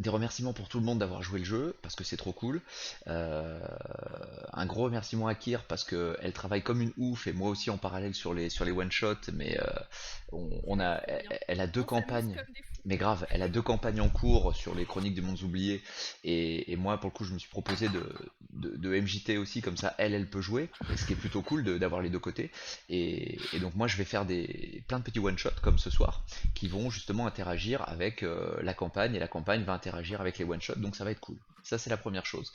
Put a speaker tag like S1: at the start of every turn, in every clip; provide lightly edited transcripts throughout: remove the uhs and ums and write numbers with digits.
S1: des remerciements pour tout le monde d'avoir joué le jeu, parce que c'est trop cool. Euh, un gros remerciement à Kir, parce qu'elle travaille comme une ouf, et moi aussi en parallèle sur les one-shots, mais
S2: C'est trop bien.
S1: elle a deux
S2: On s'amuse
S1: campagnes.
S2: comme des fous.
S1: Mais grave, elle a deux campagnes en cours sur les Chroniques des Mondes Oubliés, et moi pour le coup je me suis proposé de MJT aussi, comme ça elle peut jouer, et ce qui est plutôt cool d'avoir les deux côtés. Et donc moi je vais faire plein de petits one-shots comme ce soir, qui vont justement interagir avec la campagne, et la campagne va interagir avec les one-shots, donc ça va être cool. Ça c'est la première chose.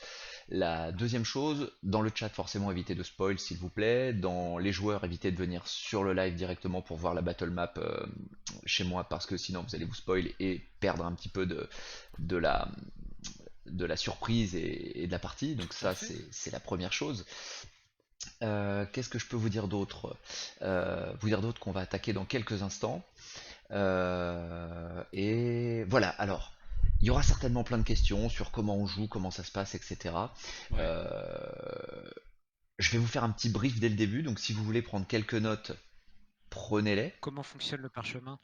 S1: La deuxième chose, dans le chat forcément évitez de spoil s'il vous plaît, dans les joueurs évitez de venir sur le live directement pour voir la battle map chez moi, parce que sinon vous allez vous spoil et perdre un petit peu de la, de la surprise et de la partie, donc
S3: Tout à
S1: ça
S3: fait.
S1: c'est la première chose. Qu'est-ce que je peux vous dire d'autre? Vous dire d'autre qu'on va attaquer dans quelques instants. Et voilà, alors, il y aura certainement plein de questions sur comment on joue, comment ça se passe, etc.
S3: Ouais.
S1: Euh, je vais vous faire un petit brief dès le début, donc si vous voulez prendre quelques notes, prenez-les.
S3: Comment fonctionne le parchemin?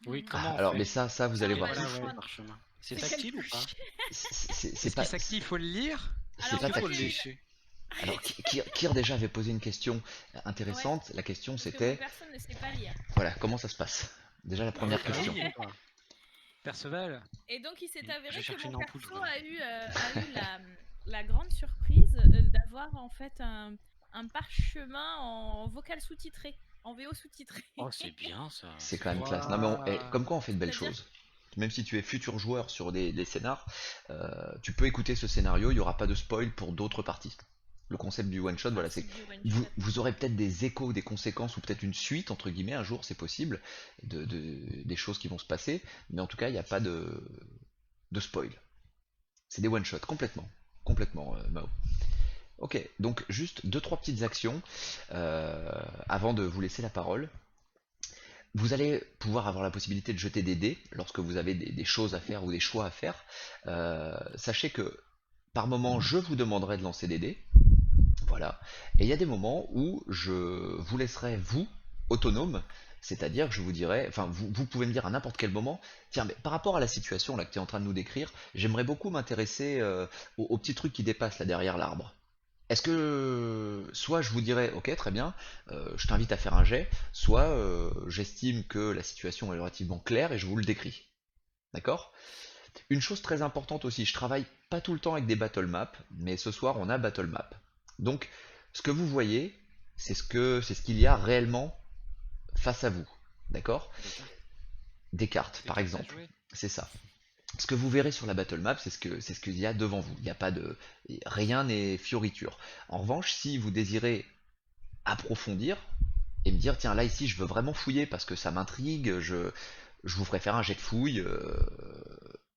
S3: Oui,
S2: Mhm.
S1: Ah,
S3: comment on
S1: alors, mais
S3: fait?
S1: ça, vous
S2: Tiens,
S1: allez
S2: on
S1: voir.
S2: va
S3: Voilà,
S2: le
S3: ouais.
S2: prendre.
S4: Parchemin. C'est
S2: C'est quel
S4: tactile ou pas?
S2: bûcher?
S1: C'est
S3: Est-ce qu'il
S1: pas,
S3: s'active? Il faut le lire?
S1: c'est
S3: Est-ce
S2: Alors
S1: pas
S3: qu'il
S2: moi
S3: faut le
S1: tactile.
S2: j'ai
S3: lécher?
S1: Alors, Kir déjà avait posé une question
S2: ouais,
S1: intéressante. La question
S2: parce que mon
S1: c'était,
S2: personne ne sait pas lire.
S1: voilà, comment ça se passe? Déjà la
S3: Ah
S1: première
S3: oui, bah
S1: question.
S3: oui. Perceval?
S2: Et donc il s'est
S4: Je
S2: avéré que
S4: cherche
S2: mon
S4: une ampoule, je
S2: perso
S4: reviens.
S2: a eu la grande surprise d'avoir en fait un parchemin en vocal sous-titré, en VO sous-titré.
S4: Oh, c'est bien ça,
S1: C'est
S4: c'est
S1: quand même
S4: fort.
S1: classe. Non mais
S3: Waouh.
S1: comme quoi on fait de belles
S2: C'est-à-dire,
S1: choses. Même si tu es futur joueur sur des scénars, tu peux écouter ce scénario, il n'y aura pas de spoil pour d'autres parties. Le concept du one
S2: le
S1: shot, voilà, c'est que
S2: principe du one
S1: vous,
S2: shot.
S1: vous aurez peut-être des échos, des conséquences, ou peut-être une suite, entre guillemets, un jour, c'est possible, des choses qui vont se passer, mais en tout cas, il n'y a pas de spoil. C'est des one shot complètement. Complètement, Mao. Ok, donc juste deux, trois petites actions euh, avant de vous laisser la parole. Vous allez pouvoir avoir la possibilité de jeter des dés lorsque vous avez des choses à faire ou des choix à faire. Sachez que par moment, je vous demanderai de lancer des dés. Voilà. Et il y a des moments où je vous laisserai, vous, autonome, c'est-à-dire que je vous dirai, enfin, vous pouvez me dire à n'importe quel moment, tiens, mais par rapport à la situation là que tu es en train de nous décrire, j'aimerais beaucoup m'intéresser aux petits trucs qui dépassent là derrière l'arbre. Est-ce que soit je vous dirais ok très bien, je t'invite à faire un jet, soit j'estime que la situation est relativement claire et je vous le décris. D'accord? Une chose très importante aussi, je travaille pas tout le temps avec des battle maps, mais ce soir on a battle map. Donc ce que vous voyez, c'est ce qu'il y a réellement face à vous. D'accord?
S4: Des cartes.
S1: Des cartes
S3: Des
S1: par
S3: cartes à
S1: exemple.
S3: jouer?
S1: C'est ça. Ce que vous verrez sur la battle map, c'est ce qu'il y a devant vous. Il n'y a pas de rien n'est fioriture. En revanche, si vous désirez approfondir et me dire tiens là ici je veux vraiment fouiller parce que ça m'intrigue, je vous ferai faire un jet de fouille.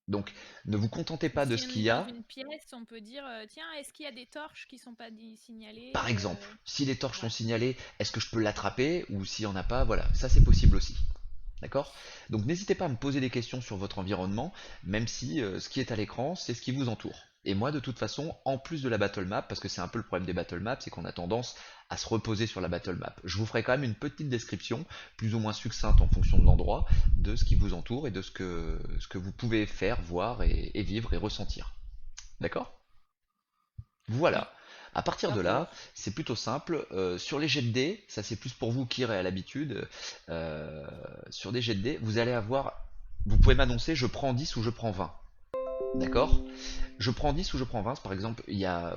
S1: Donc ne vous contentez pas de
S2: Si
S1: ce
S2: on
S1: qu'il
S2: est
S1: y
S2: dans
S1: a.
S2: une pièce, on peut dire tiens, est-ce qu'il y a des torches qui sont pas signalées?
S1: Par exemple, si les torches sont
S2: Voilà.
S1: signalées, est-ce que je peux l'attraper ou s'il n'y en a pas, voilà, ça c'est possible aussi. D'accord? Donc n'hésitez pas à me poser des questions sur votre environnement, même si ce qui est à l'écran, c'est ce qui vous entoure. Et moi, de toute façon, en plus de la battle map, parce que c'est un peu le problème des battle maps, c'est qu'on a tendance à se reposer sur la battle map. Je vous ferai quand même une petite description, plus ou moins succincte en fonction de l'endroit, de ce qui vous entoure et de ce que vous pouvez faire, voir et vivre et ressentir. D'accord?
S3: Oui,
S1: Voilà. À partir de là,
S3: d'accord.
S1: c'est plutôt simple. Sur les jets de dés, ça c'est plus pour vous qui irez à l'habitude. Euh, sur des jets de dés, vous allez avoir. Vous pouvez m'annoncer je prends 10 ou je prends 20. D'accord? Je prends 10 ou je prends 20. Par exemple,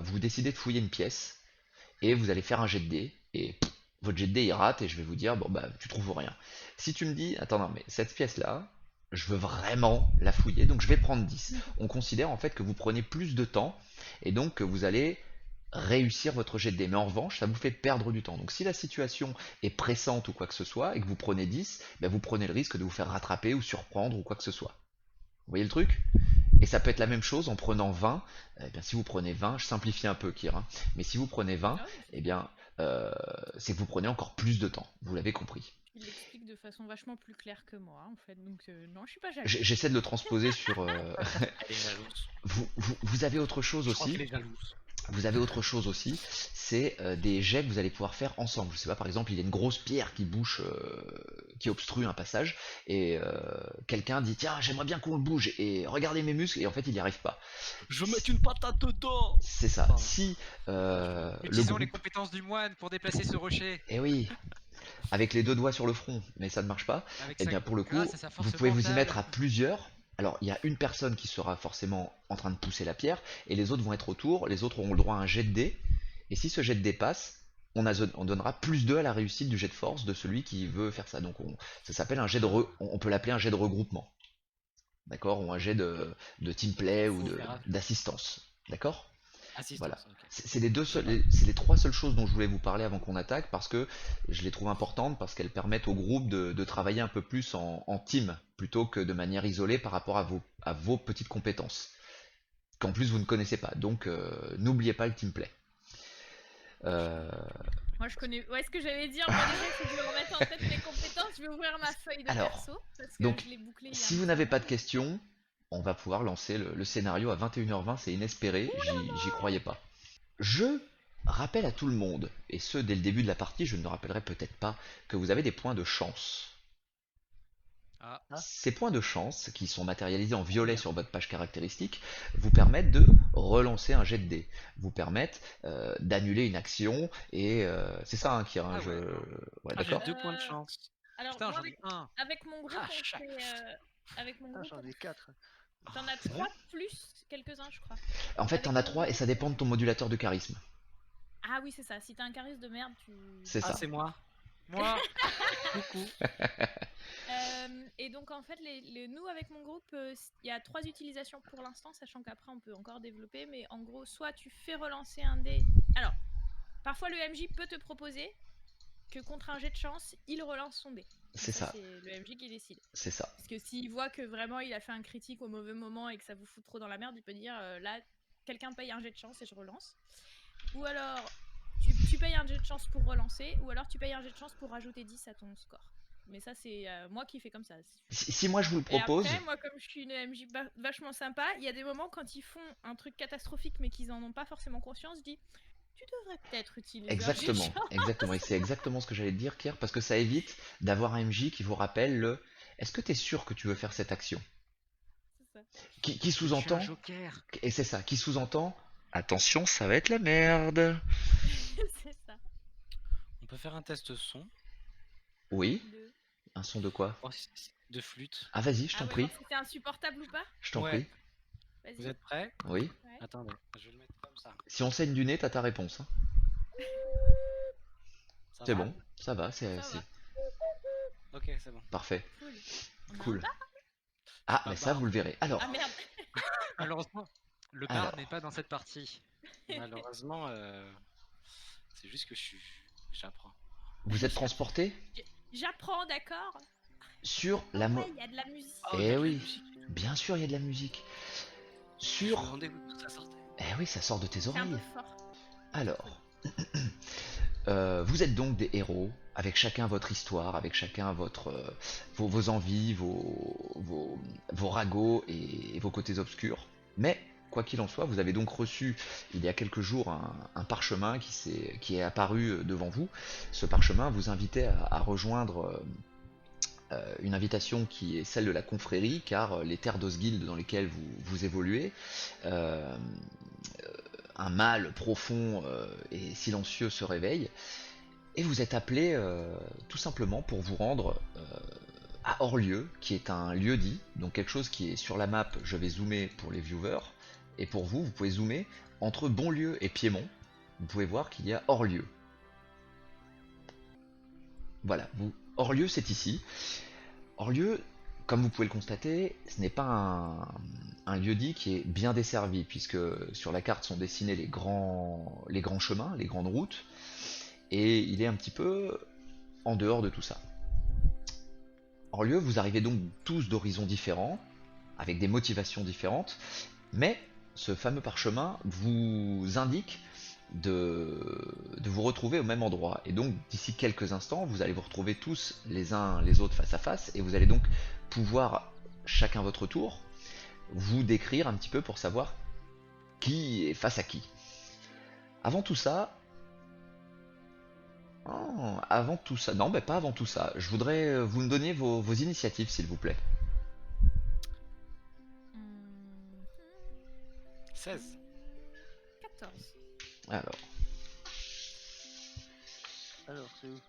S1: vous décidez de fouiller une pièce et vous allez faire un jet de dés. Et votre jet de dés il rate et je vais vous dire bon bah tu trouves rien. Si tu me dis attends non mais cette pièce là, je veux vraiment la fouiller donc je vais prendre 10. On considère en fait que vous prenez plus de temps et donc que vous allez réussir votre jet de dés. Mais en revanche, ça vous fait perdre du temps. Donc si la situation est pressante ou quoi que ce soit, et que vous prenez 10, ben vous prenez le risque de vous faire rattraper ou surprendre ou quoi que ce soit. Vous voyez le truc? Et ça peut être la même chose en prenant 20. Eh bien, si vous prenez 20, je simplifie un peu, Kir, hein, mais si vous prenez 20,
S2: Ah oui,
S1: eh bien, c'est que vous prenez encore plus de temps. Vous l'avez compris.
S2: il l'explique de façon vachement plus claire que moi, en fait. Donc non, je suis pas jalouse.
S1: J'essaie de le transposer sur.
S4: Elle est jalouse.
S1: Vous avez autre chose
S3: Je crois
S1: aussi?
S3: qu'elle est jalouse.
S1: Vous avez autre chose aussi, c'est des jets que vous allez pouvoir faire ensemble. Je sais pas, par exemple, il y a une grosse pierre qui bouche, qui obstrue un passage, et quelqu'un dit tiens, j'aimerais bien qu'on le bouge, et regardez mes muscles, et en fait il n'y arrive pas.
S4: Je vais mettre une patate dedans.
S1: C'est ça.
S4: Pardon.
S1: Si le
S3: Utilisons les
S1: groupe,
S3: compétences du moine pour déplacer ce rocher.
S1: eh oui, avec les deux doigts sur le front, mais ça ne marche pas,
S3: Avec
S1: et
S3: sa,
S1: bien pour le coup,
S3: grâce à sa
S1: vous
S3: force
S1: pouvez vous y
S3: mentale.
S1: mettre à plusieurs. Alors, il y a une personne qui sera forcément en train de pousser la pierre, et les autres vont être autour, les autres auront le droit à un jet de dés, et si ce jet de dés passe, on donnera plus 2 à la réussite du jet de force de celui qui veut faire ça. Donc ça s'appelle un jet on peut l'appeler un jet de regroupement, d'accord, ou un jet de team play ou
S3: Faut faire
S1: d'assistance, d'accord. Voilà.
S4: Assistance, ok.
S1: C'est les trois seules choses dont je voulais vous parler avant qu'on attaque parce que je les trouve importantes parce qu'elles permettent au groupe de travailler un peu plus en team plutôt que de manière isolée par rapport à vos petites compétences qu'en plus vous ne connaissez pas. Donc n'oubliez pas le team play.
S2: Moi, je connais. Ouais, ce que j'allais dire, moi déjà, il faut que je me remette en tête mes compétences. Je vais ouvrir ma feuille de
S1: Alors,
S2: perso parce que
S1: donc,
S2: je l'ai bouclée il y a
S1: Si
S2: un
S1: vous
S2: petit
S1: n'avez pas de
S2: moment.
S1: questions, on va pouvoir lancer le scénario à 21h20, c'est inespéré, j'y croyais pas. Je rappelle à tout le monde, et ce dès le début de la partie, je ne le rappellerai peut-être pas, que vous avez des points de chance.
S3: Ah,
S1: Ces points de chance, qui sont matérialisés en
S4: Oh,
S1: violet
S4: merde.
S1: sur votre page caractéristique, vous permettent de relancer un jet de dés, vous permettent d'annuler une action, et c'est ça hein, Kira,
S3: Ah ouais.
S1: ouais,
S4: Ah, j'ai
S1: d'accord.
S4: 2 points de chance.
S2: Alors,
S3: putain,
S2: moi,
S3: j'en ai un.
S2: avec mon groupe,
S4: Ah,
S2: on
S4: chaque
S2: fait. Avec mon
S5: Putain,
S2: groupe,
S5: j'en ai 4.
S2: t'en as 3 plus quelques-uns, je crois.
S1: En fait,
S2: Avec
S1: t'en as
S2: mon
S1: 3 et ça
S2: groupe,
S1: dépend de ton modulateur de charisme,
S2: Ah oui, c'est ça. Si t'as un charisme de merde, tu.
S1: c'est
S4: Ah,
S1: ça.
S4: c'est moi.
S3: Moi.
S4: Coucou.
S2: Et donc en fait, nous avec mon groupe, il y a 3 utilisations pour l'instant, sachant qu'après on peut encore développer. Mais en gros, soit tu fais relancer un dé. Alors, parfois le MJ peut te proposer que contre un jet de chance, il relance son dé.
S1: C'est ça,
S2: C'est le MJ qui décide.
S1: c'est ça.
S2: Parce que s'il voit que vraiment il a fait un critique au mauvais moment et que ça vous fout trop dans la merde, il peut dire là, quelqu'un paye un jet de chance et je relance. Ou alors, tu payes un jet de chance pour relancer, ou alors tu payes un jet de chance pour rajouter 10 à ton score. Mais ça, c'est moi qui fais comme ça.
S1: Si moi je vous le
S2: Et
S1: propose,
S2: après, moi, comme je suis une MJ vachement sympa, il y a des moments quand ils font un truc catastrophique mais qu'ils en ont pas forcément conscience, je dis tu devrais peut-être utiliser un jet de
S1: exactement,
S2: chance.
S1: exactement, et c'est exactement ce que j'allais te dire, Kier, parce que ça évite d'avoir un MJ qui vous rappelle le est-ce que t'es sûr que tu veux faire cette action?
S2: C'est ça.
S1: Qui
S3: Je suis
S1: sous-entend,
S3: un joker.
S1: et c'est ça, qui sous-entend attention, ça va être la merde.
S2: C'est ça.
S4: On peut faire un test son.
S1: Oui,
S2: De-
S1: un son de quoi?
S4: Oh, de flûte.
S1: Ah vas-y, je
S2: Ah
S1: t'en
S2: ouais,
S1: prie,
S2: voir si c'est insupportable ou pas.
S1: je t'en
S4: Ouais.
S1: prie.
S2: Vas-y.
S4: Vous êtes prêts?
S1: Oui.
S2: Ouais.
S4: Attendez, je vais le mettre comme ça.
S1: Si on saigne du nez, t'as ta réponse, hein.
S4: Ça
S1: C'est
S4: va?
S1: bon, ça va,
S2: Ça va.
S4: Ok, c'est bon.
S1: parfait,
S2: Cool. On a un
S1: cool.
S2: bar.
S1: Ah,
S4: pas
S1: mais ça
S4: barbe.
S1: vous le verrez. Alors,
S2: Ah merde.
S3: Malheureusement, le bar
S1: Alors.
S3: n'est pas dans cette partie.
S4: Malheureusement, c'est juste que j'apprends.
S1: vous êtes transporté
S2: J'apprends, d'accord.
S1: sur
S2: Ah
S1: la
S2: ouais,
S1: mo...
S2: il y a de la musique.
S4: Oh, il y a
S1: Eh
S4: de la
S1: oui,
S4: musique.
S1: bien sûr, il y a de la musique.
S4: Je me
S1: Sur...
S4: demandais d'où ça sortait.
S1: Eh oui, ça sort de tes
S2: C'est un peu
S1: oreilles.
S2: fort.
S1: Alors, vous êtes donc des héros, avec chacun votre histoire, avec chacun vos envies, vos ragots et vos côtés obscurs. Mais, quoi qu'il en soit, vous avez donc reçu, il y a quelques jours, un parchemin qui est apparu devant vous. Ce parchemin vous invitait à rejoindre une invitation qui est celle de la confrérie, car les terres d'Osguild dans lesquelles vous évoluez, euh, un mal profond et silencieux se réveille, et vous êtes appelé tout simplement pour vous rendre à Orlieu, qui est un lieu-dit, donc quelque chose qui est sur la map. Je vais zoomer pour les viewers, et pour vous, vous pouvez zoomer entre Bonlieu et Piémont. Vous pouvez voir qu'il y a Orlieu. Voilà, Orlieu c'est ici. Orlieu, comme vous pouvez le constater, ce n'est pas un lieu-dit qui est bien desservi, puisque sur la carte sont dessinés les grands chemins, les grandes routes, et il est un petit peu en dehors de tout ça. Orlieu, vous arrivez donc tous d'horizons différents, avec des motivations différentes, mais ce fameux parchemin vous indique de vous retrouver au même endroit. Et donc d'ici quelques instants, vous allez vous retrouver tous les uns les autres face à face, et vous allez donc pouvoir, chacun votre tour, vous décrire un petit peu pour savoir qui est face à qui. Avant tout ça... Oh, avant tout ça... Non, pas avant tout ça. Je voudrais vous me donniez vos initiatives, s'il vous plaît.
S2: Hmm,
S4: 16.
S2: 14.
S1: Alors,
S5: Alors, c'est où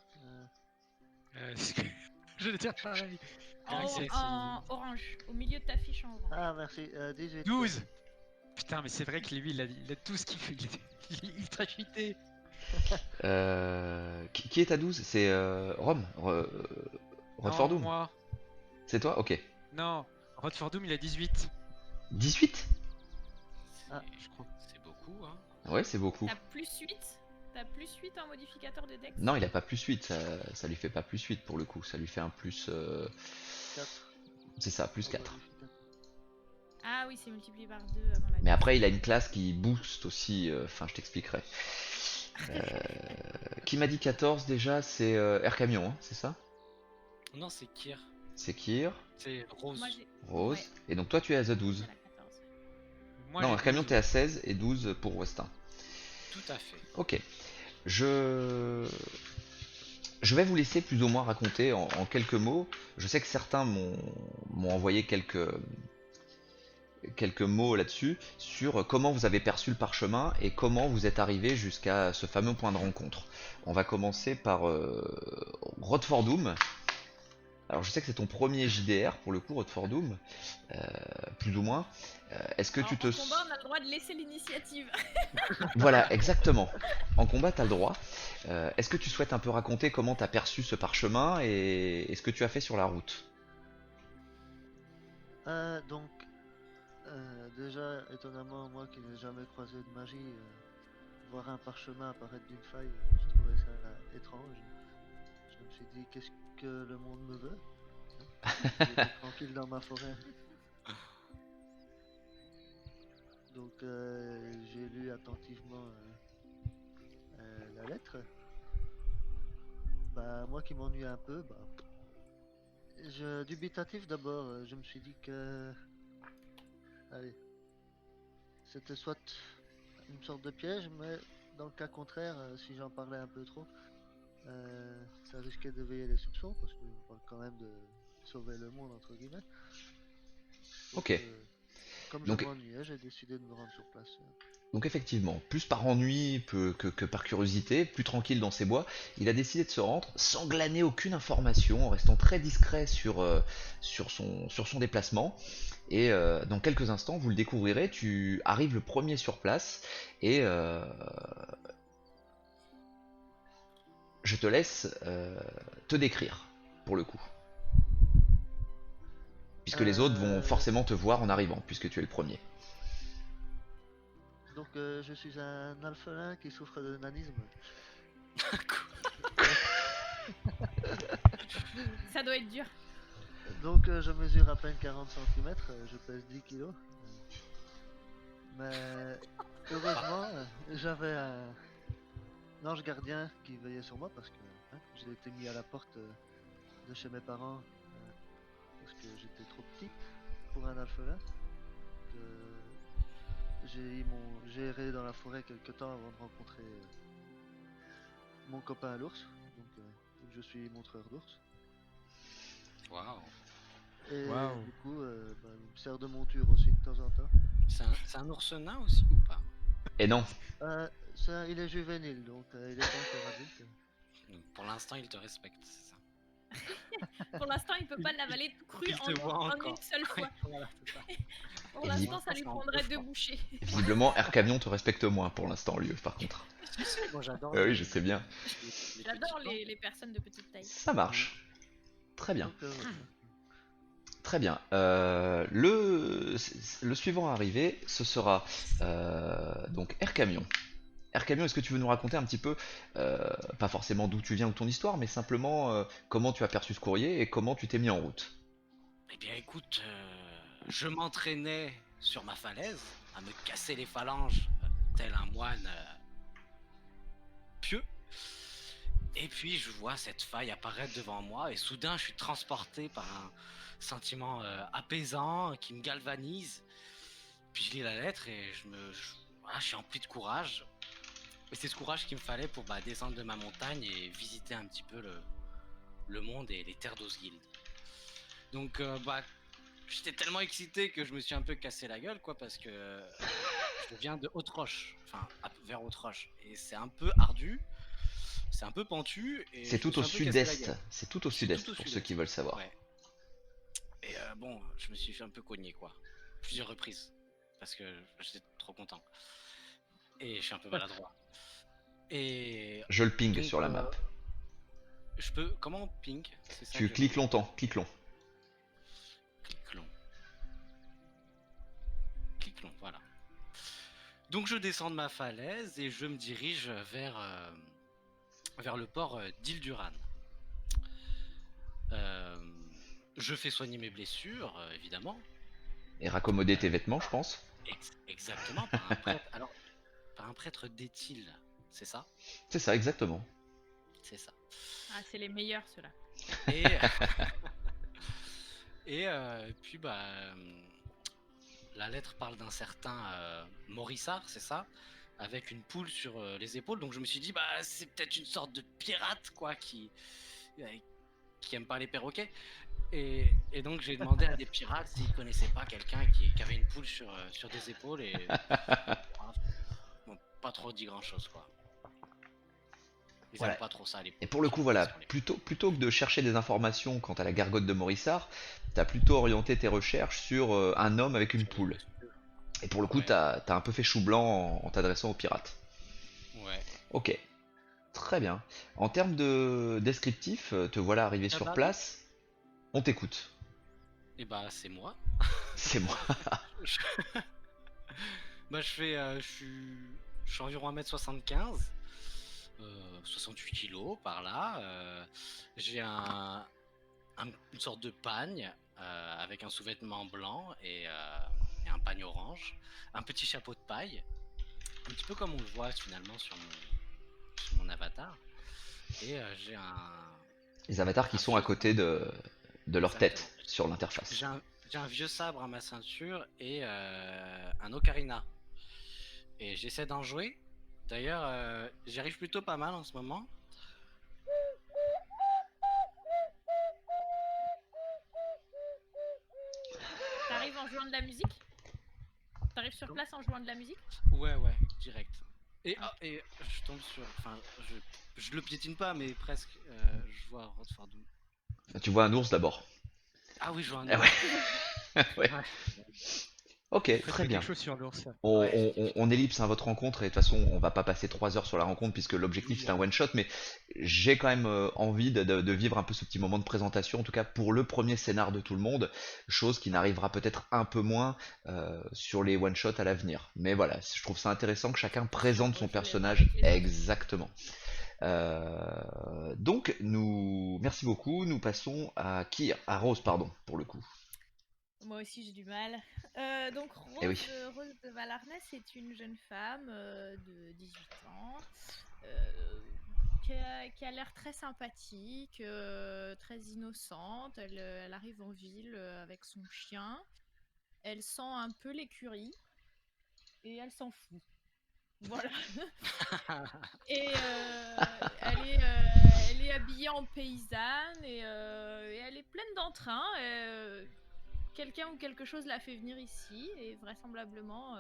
S3: c'est que- Je vais dire pareil.
S2: En,
S3: c'est-
S2: en orange, au milieu de ta fiche en orange.
S5: Ah, merci. 18.
S3: 12. Putain, mais c'est vrai que lui, il a tout ce qu'il fait. Il est ultra cheaté.
S1: qui est à 12? C'est Rome? Rodford
S3: Non,
S1: Doom?
S3: moi.
S1: C'est toi? Ok.
S3: Non, Rodford Doom, il a 18.
S1: 18?
S5: Ah.
S3: Je crois.
S4: C'est beaucoup, hein.
S1: Ouais, c'est beaucoup.
S2: T'as plus 8. T'as plus 8 en modificateur de dex.
S1: Non, il a pas plus 8, ça lui fait pas plus 8 pour le coup, ça lui fait un plus...
S5: 4.
S1: c'est ça, plus 4.
S2: Ah oui, c'est multiplié par 2 avant la
S1: Mais après, il a une classe qui booste aussi, enfin, je t'expliquerai. Qui m'a dit 14 déjà? C'est Air Camion, hein, c'est ça?
S4: Non, c'est Kir.
S1: C'est Kir,
S4: C'est Rose.
S2: Moi j'ai.
S1: Rose,
S2: Ouais.
S1: et donc toi tu es à The 12.
S2: C'est la 14.
S3: Moi,
S1: Non,
S3: j'ai
S1: Air Camion
S3: 12.
S1: t'es à 16 et 12 pour Westin.
S4: Tout à fait.
S1: Ok. Je... Je vais vous laisser plus ou moins raconter en quelques mots. Je sais que certains m'ont envoyé quelques mots là-dessus, sur comment vous avez perçu le parchemin et comment vous êtes arrivé jusqu'à ce fameux point de rencontre. On va commencer par Rodford Doom. Alors je sais que c'est ton premier JDR pour le coup, Rodford Doom, plus ou moins. Est-ce que tu te...
S2: En combat, on a le droit de laisser l'initiative.
S1: Voilà, exactement. En combat, t'as le droit. Est-ce que tu souhaites un peu raconter comment t'as perçu ce parchemin et ce que tu as fait sur la route?
S5: Donc, déjà, étonnamment, moi qui n'ai jamais croisé de magie, voir un parchemin apparaître d'une faille, je trouvais ça étrange. Je me suis dit, qu'est-ce que le monde me veut? J'étais tranquille dans ma forêt. Donc, j'ai lu attentivement la lettre. Bah, moi qui m'ennuie un peu, dubitatif d'abord, je me suis dit que... Allez, c'était soit une sorte de piège, mais dans le cas contraire, si j'en parlais un peu trop, ça risquait d'éveiller les soupçons, parce qu'on parle quand même de sauver le monde, entre guillemets. Donc,
S1: Ok.
S5: comme
S1: Donc-
S5: je m'ennuyais, j'ai décidé de me rendre sur place.
S1: Donc effectivement, plus par ennui que par curiosité, plus tranquille dans ses bois, il a décidé de se rendre sans glaner aucune information, en restant très discret sur son déplacement. Et dans quelques instants, vous le découvrirez, tu arrives le premier sur place et je te laisse te décrire, pour le coup. Puisque les autres vont forcément te voir en arrivant, puisque tu es le premier.
S5: Donc, je suis un alphelin qui souffre de nanisme.
S2: Ça doit être dur.
S5: Donc, je mesure à peine 40 cm, je pèse 10 kg. Mais heureusement, j'avais un ange gardien qui veillait sur moi parce que j'ai été mis à la porte de chez mes parents parce que j'étais trop petit pour un alphelin. Ils m'ont géré dans la forêt quelque temps avant de rencontrer mon copain l'ours. Donc, je suis montreur d'ours.
S4: Waouh.
S5: Et
S3: Waouh.
S5: du coup, il me sert de monture aussi de temps en temps.
S4: C'est un ours nain aussi ou pas?
S1: Et non,
S5: Il est juvénile, donc il est pas encore adulte.
S4: Donc, pour l'instant, il te respecte, c'est ça.
S2: Pour l'instant, il peut pas l'avaler tout cru
S4: Il te voit
S2: en
S4: encore.
S2: une seule fois.
S4: Voilà, c'est ça.
S2: Pour
S1: Et
S2: l'instant, ça lui
S4: c'est en
S2: prendrait
S4: deux
S2: 2
S4: fois.
S2: bouchées.
S1: visiblement Air Camion te respecte moins pour l'instant, lui, par contre.
S4: Moi, j'adore.
S1: Oui, je sais bien.
S2: J'adore les personnes de petite taille.
S1: Ça marche. Très bien.
S5: Donc,
S1: Très bien. Le suivant à arriver, ce sera donc Air Camion. Air Camion, est-ce que tu veux nous raconter un petit peu, pas forcément d'où tu viens ou ton histoire, mais simplement comment tu as perçu ce courrier et comment tu t'es mis en route?
S4: Eh bien, écoute, je m'entraînais sur ma falaise à me casser les phalanges tel un moine pieux. Et puis, je vois cette faille apparaître devant moi et soudain, je suis transporté par un sentiment apaisant qui me galvanise. Puis je lis la lettre et je suis empli de courage. c'est ce courage qu'il me fallait pour descendre de ma montagne et visiter un petit peu le monde et les terres d'Osguild. Donc j'étais tellement excité que je me suis un peu cassé la gueule, quoi, parce que je viens de Haute-Roche, enfin vers Haute-Roche, et c'est un peu ardu, c'est un peu pentu, et
S1: C'est
S4: je me
S1: tout au
S4: suis un peu cassé la
S1: sud-est.
S4: gueule.
S1: C'est tout au
S4: C'est
S1: sud-est
S4: tout au
S1: pour ceux
S4: sud-est.
S1: qui veulent savoir.
S4: Ouais. Et bon, je me suis fait un peu cogner, quoi, plusieurs reprises, parce que j'étais trop content. Et je suis un peu maladroit. Et
S1: Je le ping
S4: donc,
S1: sur la map.
S4: je peux. Comment on ping? C'est ça
S1: Tu
S4: que j'ai
S1: cliques
S4: pas
S1: longtemps, clique long.
S4: compris. Clic long. Clic long, voilà. Donc je descends de ma falaise et je me dirige vers le port d'Île-du-Ran. Je fais soigner mes blessures, évidemment.
S1: Et raccommoder tes vêtements, je pense.
S4: Exactement, par un prêtre. Alors, par un prêtre d'Étil, c'est ça?
S1: C'est ça, exactement.
S4: C'est ça.
S2: Ah, c'est les meilleurs ceux-là.
S4: Et, et puis, la lettre parle d'un certain Morissard, c'est ça? Avec une poule sur les épaules. Donc je me suis dit, c'est peut-être une sorte de pirate, quoi, qui aime pas les perroquets. Et donc j'ai demandé à des pirates s'ils connaissaient pas quelqu'un qui avait une poule sur des épaules. Et bon, pas trop dit grand-chose, quoi. Ils
S1: Voilà.
S4: aiment pas trop ça, les
S1: Et
S4: poules.
S1: pour le coup, voilà, plutôt que de chercher des informations quant à la gargote de Morissard, t'as plutôt orienté tes recherches sur un homme avec une poule. Et pour le coup,
S4: Ouais.
S1: t'as un peu fait chou blanc en t'adressant aux pirates.
S4: Ouais.
S1: Ok, très bien. En termes de descriptif, te voilà arrivé sur
S4: Tabac.
S1: place. On t'écoute.
S4: Et c'est moi.
S1: C'est moi.
S4: Je suis environ 1m75, 68 kilos par là. J'ai une sorte de pagne avec un sous-vêtement blanc et un pagne orange, un petit chapeau de paille, un petit peu comme on le voit finalement sur mon avatar. Et j'ai
S1: Les avatars qui sont à côté de leur tête
S4: Exactement.
S1: sur l'interface.
S4: J'ai un vieux sabre à ma ceinture et un ocarina. Et j'essaie d'en jouer. D'ailleurs, j'y arrive plutôt pas mal en ce moment.
S2: T'arrives en jouant de la musique? T'arrives sur place en jouant de la musique?
S4: Ouais, direct. Et je tombe sur. Enfin, je le piétine pas, mais presque. Je vois Rodfordou.
S1: Tu vois un ours d'abord.
S4: Ah oui, je vois un
S1: Ah
S4: ours.
S1: Ouais.
S4: Ouais.
S1: Ok,
S3: Faites
S1: très bien.
S3: quelque chose sur l'ours.
S1: On ellipse votre rencontre et de toute façon on va pas passer 3 heures sur la rencontre puisque l'objectif
S4: Oui,
S1: c'est un one shot, mais j'ai quand même envie de vivre un peu ce petit moment de présentation, en tout cas pour le premier scénar de tout le monde, chose qui n'arrivera peut-être un peu moins sur les one shots à l'avenir. Mais voilà, je trouve ça intéressant que chacun présente son
S2: Je les vois
S1: personnage
S2: avec les autres.
S1: exactement. Donc merci beaucoup, nous passons à Kyr, à Rose pardon pour le coup.
S2: Moi aussi j'ai du mal. Donc Rose,
S1: Eh oui.
S2: Rose de Valarnès est une jeune femme de 18 ans qui a l'air très sympathique, très innocente. Elle arrive en ville avec son chien. Elle sent un peu l'écurie et elle s'en fout. Voilà. Et elle est habillée en paysanne et elle est pleine d'entrain. Quelqu'un ou quelque chose l'a fait venir ici et vraisemblablement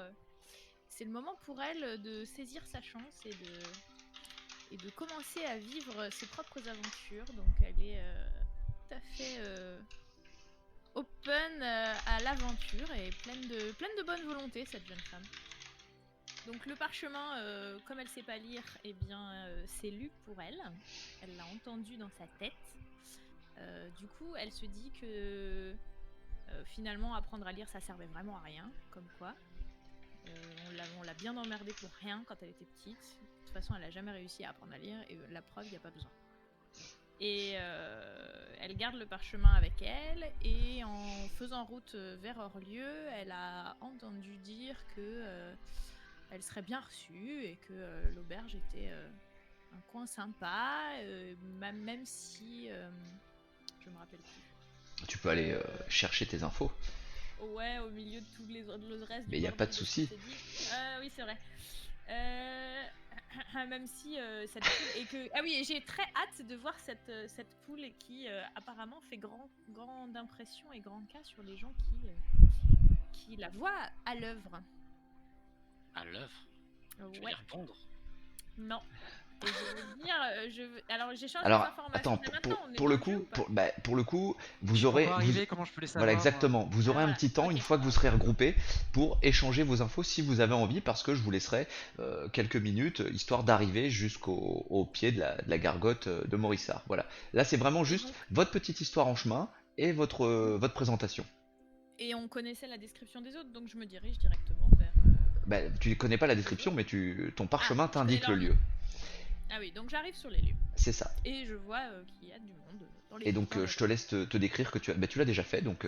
S2: c'est le moment pour elle de saisir sa chance et de commencer à vivre ses propres aventures. Donc elle est tout à fait open à l'aventure et pleine de bonne volonté, cette jeune femme. Donc le parchemin, comme elle sait pas lire, eh bien c'est lu pour elle. Elle l'a entendu dans sa tête. Du coup, elle se dit que finalement apprendre à lire ça servait vraiment à rien, comme quoi. On l'a bien emmerdée pour rien quand elle était petite. De toute façon, elle a jamais réussi à apprendre à lire et la preuve, il n'y a pas besoin. Et elle garde le parchemin avec elle et en faisant route vers Orlieu, elle a entendu dire que elle serait bien reçue et que l'auberge était un coin sympa, même si je me rappelle plus.
S1: Tu peux aller chercher tes infos.
S2: Ouais, au milieu de tout le reste.
S1: Mais il n'y a pas de souci.
S2: Oui, c'est vrai. Euh, Même si cette poule et que ah oui, et j'ai très hâte de voir cette poule qui apparemment fait grande impression et grand cas sur les gens qui la voient à l'œuvre.
S4: À l'œuvre. Tu veux
S2: Ouais.
S4: dire pondre?
S2: Non. Et je veux dire, alors j'échange des
S1: Alors,
S2: informations
S1: attends,
S2: dès maintenant. On est
S1: pour
S2: dans
S1: le
S2: le jeu
S1: coup,
S2: ou pas
S1: pour le coup,
S3: Je
S1: vous
S3: suis pas
S1: aurez,
S3: encore arrivé, comment je peux les
S1: voilà,
S3: savoir, moi?
S1: exactement, vous aurez
S2: Ah,
S1: un
S2: voilà.
S1: petit temps une
S2: Ok.
S1: fois que vous serez regroupés pour échanger vos infos si vous avez envie, parce que je vous laisserai quelques minutes histoire d'arriver au pied de la gargote de Morissard. Voilà. Là, c'est vraiment
S2: Et
S1: juste
S2: donc,
S1: votre petite histoire en chemin et votre présentation.
S2: et on connaissait la description des autres, donc je me dirige directement vers
S1: Bah, tu connais pas la
S2: les
S1: description,
S2: autres.
S1: mais ton
S2: Ah,
S1: parchemin
S2: je connais
S1: t'indique le
S2: leur nom.
S1: lieu.
S2: Ah oui, donc j'arrive sur les lieux.
S1: C'est ça.
S2: Et je vois qu'il y a du monde dans
S1: Et donc,
S2: la
S1: je te laisse te décrire que tu l'as déjà fait, donc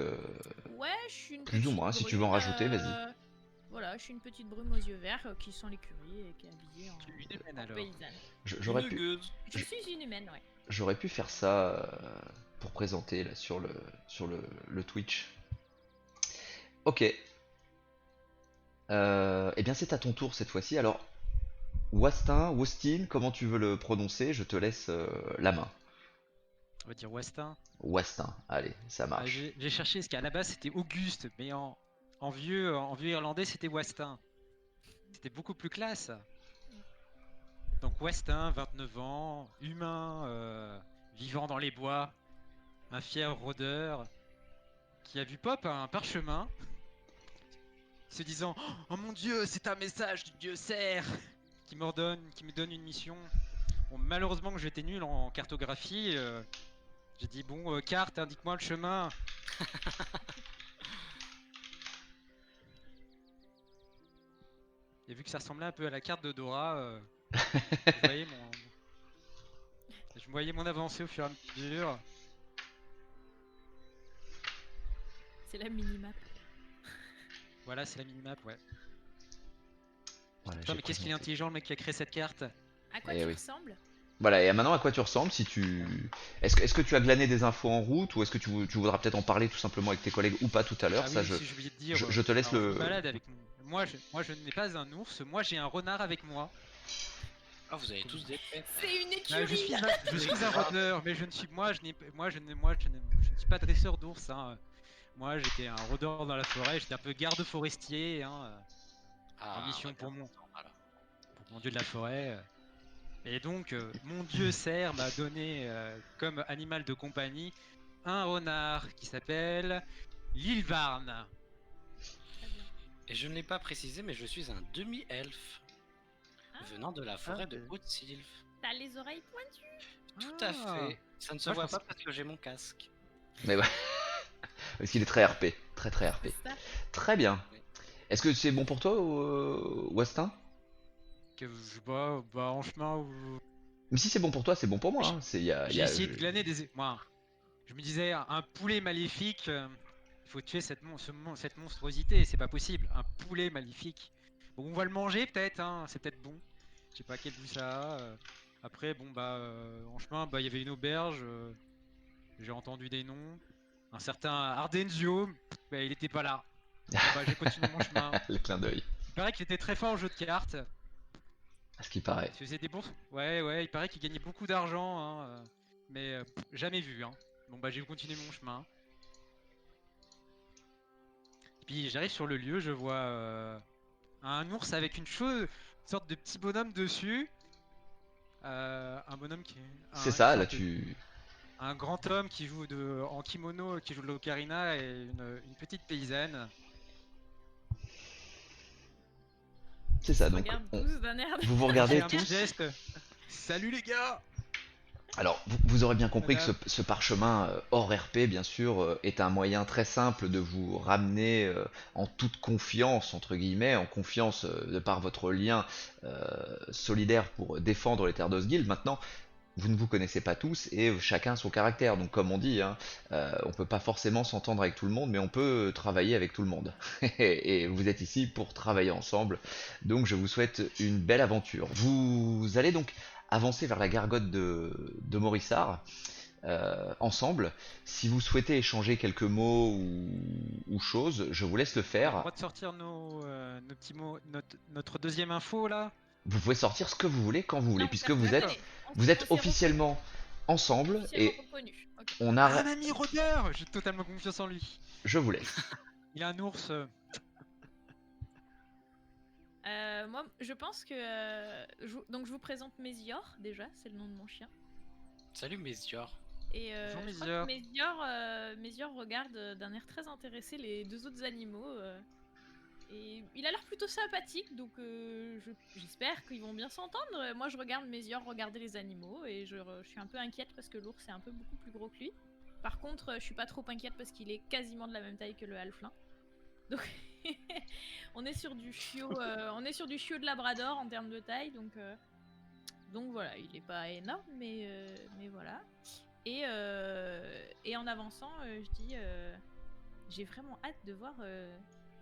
S2: Ouais, je suis une
S1: plus ou
S2: petite
S1: moins. Si tu veux en
S2: brume.
S1: rajouter, vas-y.
S2: Voilà, je suis une petite brume aux yeux verts qui sent l'écurie et qui est habillée
S3: Tu es une humaine,
S2: en
S3: alors.
S2: paysanne.
S1: J'aurais
S4: Une
S1: pu,
S4: gueuse.
S2: Je suis une humaine, ouais.
S1: j'aurais pu faire ça pour présenter là, sur le Twitch. Ok. Eh bien, c'est à ton tour cette fois-ci. Alors, Wastin, comment tu veux le prononcer? Je te laisse la main.
S3: On va dire Westin.
S1: Wastin, allez, ça
S3: Ah,
S1: marche.
S3: j'ai cherché, parce qu'à la base c'était Auguste, mais en vieux irlandais c'était Westin. C'était beaucoup plus classe. Donc Westin, 29 ans, humain, vivant dans les bois, un fier rôdeur, qui a vu pop un parchemin, se disant Oh mon dieu, c'est un message du dieu Serre qui me donne une mission. Bon, malheureusement que j'étais nul en cartographie, j'ai dit bon, carte, indique-moi le chemin. Et vu que ça ressemblait un peu à la carte de Dora, je voyais mon avancée au fur et à mesure.
S2: C'est la minimap.
S3: Voilà, c'est la minimap, ouais.
S1: Voilà,
S3: Putain,
S1: j'ai
S3: mais qu'est-ce qu'il est
S1: présenté.
S3: intelligent le mec qui a créé cette carte.
S2: À quoi
S1: Eh
S2: tu
S1: oui.
S2: ressembles?
S1: Voilà, et maintenant à quoi tu ressembles si tu... Est-ce que tu as glané des infos en route ou est-ce que tu voudras peut-être en parler tout simplement avec tes collègues ou pas tout à l'heure?
S3: Ah
S1: Ça,
S3: oui, si j'ai oublié de dire,
S1: je te laisse
S3: alors je me
S1: le...
S3: balade avec mon... Moi je n'ai pas un ours, moi j'ai un renard avec moi.
S4: Ah, vous avez tous des pets.
S2: C'est une
S3: Ah,
S2: écurie!
S3: je suis un rôdeur, mais je ne suis... je ne suis pas dresseur d'ours, hein. Moi j'étais un rôdeur dans la forêt, j'étais un peu garde forestier, hein, en
S4: Ah,
S3: mission
S4: ouais,
S3: pour
S4: bien. Voilà.
S3: mon dieu de la forêt. Et donc, mon dieu cerf m'a donné comme animal de compagnie un renard qui s'appelle Lilvarn.
S2: Très bien.
S4: Et je ne l'ai pas précisé, mais je suis un demi-elfe
S2: Ah,
S4: venant de la forêt de
S5: ok.
S4: Haute-Sylve.
S2: t'as les oreilles pointues?
S4: Tout à fait. Ça ne se
S3: Moi, je
S4: voit
S3: pensais-
S4: pas parce que j'ai mon casque.
S1: Mais ouais, parce qu'il est très RP, très RP.
S2: C'est ça.
S1: Très bien.
S4: Oui.
S1: Est-ce que c'est bon pour toi, Wastin?
S3: que je bah, en chemin où
S1: Mais si c'est bon pour toi, c'est bon pour moi.
S3: J'ai
S1: Hein. C'est, y a,
S3: j'ai essayé de glaner des. Moi, je me disais, un poulet maléfique, il faut tuer cette monstruosité, et c'est pas possible. Un poulet maléfique. Bon, on va le manger peut-être, hein, c'est peut-être bon. Je sais pas quel goût ça a. Après, bon, bah, en chemin, bah, il y avait une auberge, j'ai entendu des noms. Un certain Ardenzio, bah, il était pas là. Bon, bah, j'ai continué mon chemin.
S1: le clin d'œil,
S3: Il paraît qu'il était très fort au jeu de cartes.
S1: à ce qui paraît.
S3: Il faisait des bourses. Ouais, il paraît qu'il gagnait beaucoup d'argent, hein, mais jamais vu, hein. Bon, bah, j'ai continué mon chemin. Et puis j'arrive sur le lieu, je vois un ours avec une sorte de petit bonhomme dessus. Un bonhomme qui
S1: C'est
S3: une
S1: ça, là
S3: sorte
S1: tu...
S3: un grand homme qui joue en kimono, qui joue de l'ocarina, et une petite paysanne.
S1: C'est ça,
S2: Ils se
S1: donc
S2: regardent
S1: on-
S2: tous d'un air.
S1: vous vous
S3: J'ai
S1: regardez
S3: un petit
S1: tous.
S3: geste. Salut les gars.
S1: Alors, vous aurez bien compris que
S3: Madame.
S1: ce parchemin hors RP, bien sûr, est un moyen très simple de vous ramener en toute confiance, entre guillemets, en confiance de par votre lien solidaire pour défendre les terres d'Osgil. Maintenant, vous ne vous connaissez pas tous et chacun a son caractère. Donc, comme on dit, hein, on peut pas forcément s'entendre avec tout le monde, mais on peut travailler avec tout le monde. Et vous êtes ici pour travailler ensemble. Donc, je vous souhaite une belle aventure. Vous allez donc avancer vers la gargote de Morissard ensemble. Si vous souhaitez échanger quelques mots ou choses, je vous laisse le
S3: On a le
S1: faire.
S3: droit de sortir nos petits mots, notre deuxième info là.
S1: vous pouvez sortir ce que vous voulez quand vous voulez,
S2: Non,
S1: puisque
S2: d'accord,
S1: vous êtes,
S2: attendez,
S1: vous
S2: on
S1: êtes
S2: s'est
S1: officiellement ensemble
S2: officiellement
S1: et
S2: reconnus. Ok.
S1: on
S3: Un
S1: a.
S3: ami rôdeur! J'ai totalement confiance en lui.
S1: Je vous laisse.
S3: Il a un ours.
S2: Moi, je pense que. Donc, je vous présente Mésior, déjà, c'est le nom de mon chien.
S4: Salut Mésior.
S2: Et
S3: Bonjour,
S2: je crois que Mésior regarde d'un air très intéressé les deux autres animaux. Et il a l'air plutôt sympathique, donc j'espère qu'ils vont bien s'entendre. Moi, je regarde Mésior regarder les animaux et je suis un peu inquiète parce que l'ours est un peu beaucoup plus gros que lui. Par contre, je suis pas trop inquiète parce qu'il est quasiment de la même taille que le halflin. Donc, on est sur du chiot, de Labrador en termes de taille, donc voilà, il est pas énorme, mais voilà. Et en avançant, je dis, j'ai vraiment hâte de voir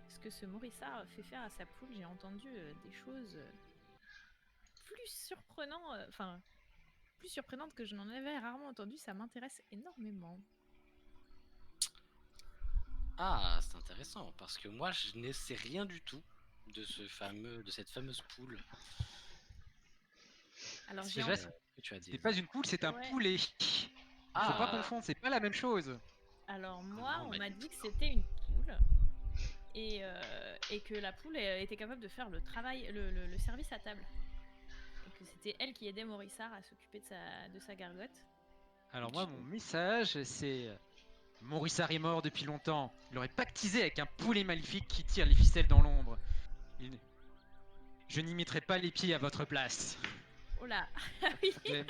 S2: ce que ce Morissard fait faire à sa poule. J'ai entendu des choses plus plus surprenantes que je n'en avais rarement entendu. Ça m'intéresse énormément.
S4: Ah, c'est intéressant parce que moi je ne sais rien du tout de cette fameuse poule.
S2: Alors
S4: C'est
S2: j'ai
S3: Déjà,
S2: envie-
S4: que tu as dit.
S3: c'est pas une poule, c'est un
S2: Ouais.
S3: poulet. Faut pas
S4: Ah,
S3: confondre, c'est pas la même chose.
S2: Alors moi,
S4: non,
S2: on
S4: bah,
S2: m'a
S4: du
S2: dit
S4: tout.
S2: que c'était une poule et que la poule était capable de faire le travail, le service à table. Et que c'était elle qui aidait Morissard à s'occuper de sa gargote.
S3: Alors moi, mon message, c'est... Morissard est mort depuis longtemps. Il aurait pactisé avec un poulet maléfique qui tire les ficelles dans l'ombre. Il- Je n'y mettrai pas les pieds à votre place.
S2: Oh là. Oui.
S3: Mais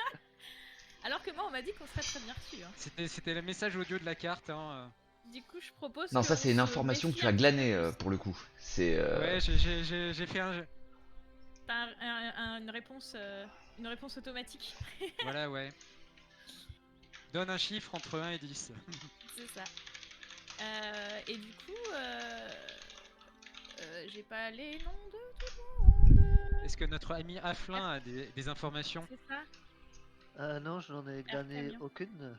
S2: Alors que moi, on m'a dit qu'on serait très bien reçus. Hein.
S3: C'était le message audio de la carte. Hein.
S2: Du coup, je propose
S1: Non,
S2: qu'on
S1: ça c'est une
S2: se
S1: information que
S2: méfie
S1: tu
S2: un
S1: as
S2: petit peu
S1: glanée
S2: plus.
S1: pour le coup. C'est.
S3: Ouais, j'ai fait un...
S2: T'as une réponse automatique.
S3: Voilà, ouais. Donne un chiffre entre 1 et 10.
S2: C'est ça. Et du coup, j'ai pas les noms de tout le monde.
S3: Est-ce que notre ami Afflin a des informations?
S2: C'est ça.
S5: Non, je n'en ai glané
S2: camion.
S5: aucune.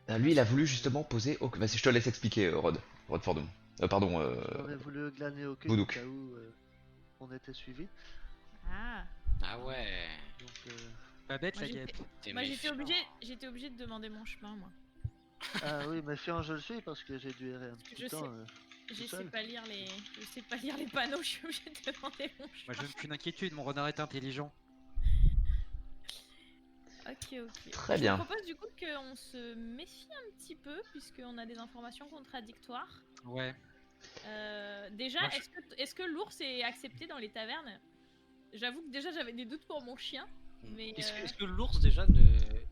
S1: Lui, il a voulu justement poser. Vas-y, je te laisse expliquer, Rod Fordham. Pardon,
S5: J'en ai voulu glaner aucune
S1: Boudouk.
S5: au cas où on était suivi.
S2: Ah.
S4: Ah ouais.
S5: Donc,
S3: Pas bête
S2: Moi,
S3: la
S2: j'étais-
S3: guêpe.
S4: T'es
S2: Moi,
S4: méfiant.
S2: j'étais obligée de demander mon chemin, moi.
S5: ah oui, méfiant, je le suis parce que j'ai dû errer un
S2: Je
S5: petit temps.
S2: Je sais
S5: seul.
S2: pas lire les panneaux, je suis obligée de demander mon
S3: Moi,
S2: chemin.
S3: je n'ai qu'une inquiétude, mon renard est intelligent.
S2: Ok.
S1: Très
S2: Je
S1: bien.
S2: vous propose du coup qu'on se méfie un petit peu, puisqu'on a des informations contradictoires.
S3: Ouais.
S2: Déjà,
S3: Moi,
S2: est-ce que l'ours est accepté dans les tavernes? J'avoue que déjà j'avais des doutes pour mon chien, mais
S4: Est-ce que l'ours déjà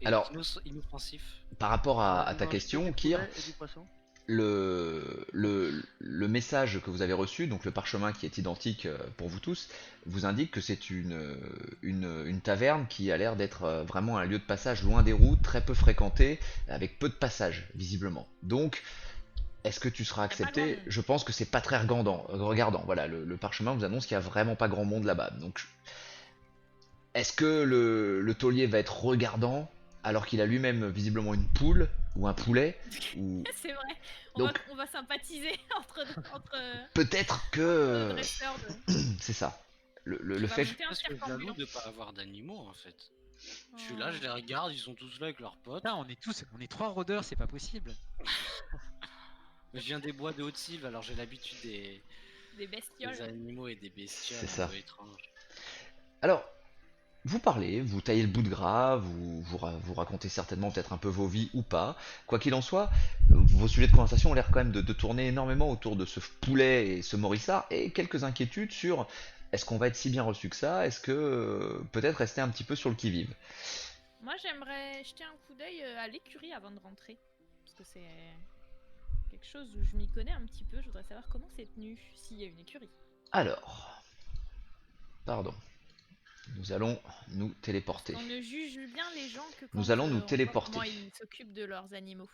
S4: est
S1: Alors-
S4: inoffensif?
S1: Par rapport à
S5: Il
S1: ta
S5: mange
S1: question,
S5: que du
S1: Kir,
S5: poulet et du poisson.
S1: le message que vous avez reçu, donc le parchemin qui est identique pour vous tous, vous indique que c'est une taverne qui a l'air d'être vraiment un lieu de passage loin des routes, très peu fréquenté, avec peu de passages, visiblement. Donc, est-ce que tu seras
S2: pas grand
S1: accepté?
S2: monde.
S1: Je pense que c'est pas très regardant. Voilà, le parchemin vous annonce qu'il y a vraiment pas grand monde là-bas. Donc, est-ce que le taulier va être regardant alors qu'il a lui-même visiblement une poule ou un poulet ou...
S2: c'est vrai,
S1: Donc-
S2: on va sympathiser entre
S1: Peut-être que
S2: dresseurs de...
S1: c'est ça. Le
S2: On va
S1: fait
S2: monter un
S4: Parce que
S2: cirque
S4: jaloux
S2: ambulant.
S4: de pas avoir d'animaux en fait. Je suis
S2: Oh.
S4: là, je les regarde, ils sont tous là avec leurs potes.
S3: Putain, on est 3 rôdeurs, c'est pas possible.
S4: Je viens des bois de Haute-Sylve, alors j'ai l'habitude
S2: Des bestioles.
S4: des animaux et des bestioles
S1: C'est
S4: un
S1: ça.
S4: peu étranges.
S1: Alors, vous parlez, vous taillez le bout de gras, vous racontez certainement peut-être un peu vos vies ou pas. Quoi qu'il en soit, vos sujets de conversation ont l'air quand même de tourner énormément autour de ce poulet et ce Morissard, et quelques inquiétudes sur est-ce qu'on va être si bien reçu que ça, est-ce que peut-être rester un petit peu sur le qui-vive.
S2: Moi, j'aimerais jeter un coup d'œil à l'écurie avant de rentrer. Parce que c'est quelque chose où je m'y connais un petit peu. Je voudrais savoir comment c'est tenu, s'il y a une écurie.
S1: Alors, pardon, nous allons nous téléporter.
S2: On ne juge bien les gens que quand
S1: Nous allons nous
S2: on voit
S1: téléporter.
S2: comment ils s'occupent de leurs animaux.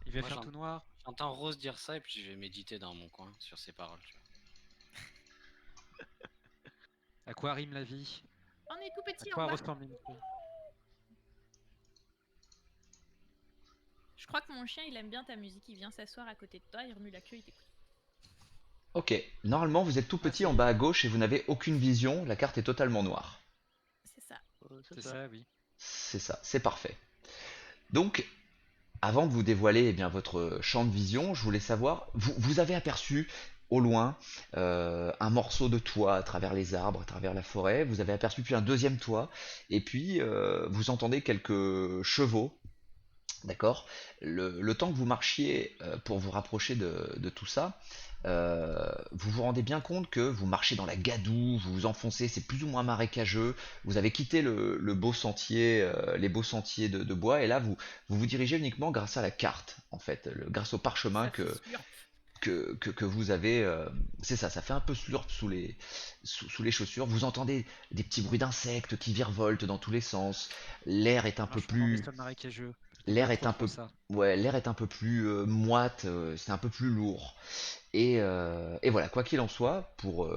S3: Il va
S4: Moi,
S3: faire
S4: j'en-
S3: tout noir.
S4: J'entends Rose dire ça et puis je vais méditer dans mon coin sur ses paroles. Tu vois.
S3: À quoi rime la vie?
S2: On est tout
S3: À
S2: petit en
S3: quoi
S2: bas.
S3: ressemble une vie?
S2: Je crois que mon chien, il aime bien ta musique. Il vient s'asseoir à côté de toi, il remue la queue, il t'écoute.
S1: Ok, normalement vous êtes tout
S3: Ah,
S1: petit en
S3: c'est
S1: bas à gauche et vous n'avez aucune vision, la carte est totalement noire.
S2: C'est ça.
S3: c'est
S5: Ça.
S3: ça, oui.
S1: C'est ça, c'est parfait. Donc, avant de vous dévoiler eh bien, votre champ de vision, je voulais savoir, vous avez aperçu au loin un morceau de toit à travers les arbres, à travers la forêt, vous avez aperçu puis un deuxième toit, et puis vous entendez quelques chevaux. D'accord. Le temps que vous marchiez pour vous rapprocher de tout ça, vous vous rendez bien compte que vous marchez dans la gadoue, vous vous enfoncez, c'est plus ou moins marécageux, vous avez quitté le beau sentier, les beaux sentiers de bois, et là vous dirigez uniquement grâce à la carte, en fait, grâce au parchemin
S2: Ça fait slurp.
S1: que vous avez. C'est ça, ça fait un peu slurp sous les chaussures. Vous entendez des petits bruits d'insectes qui virevoltent dans tous les sens. L'air est un peu
S3: Marchons dans des
S1: plus
S3: sols marécageux. Il
S1: L'air
S3: pleut
S1: est un
S3: trop
S1: peu,
S3: ça.
S1: ouais, l'air est un peu plus moite, c'est un peu plus lourd. Et voilà, quoi qu'il en soit, pour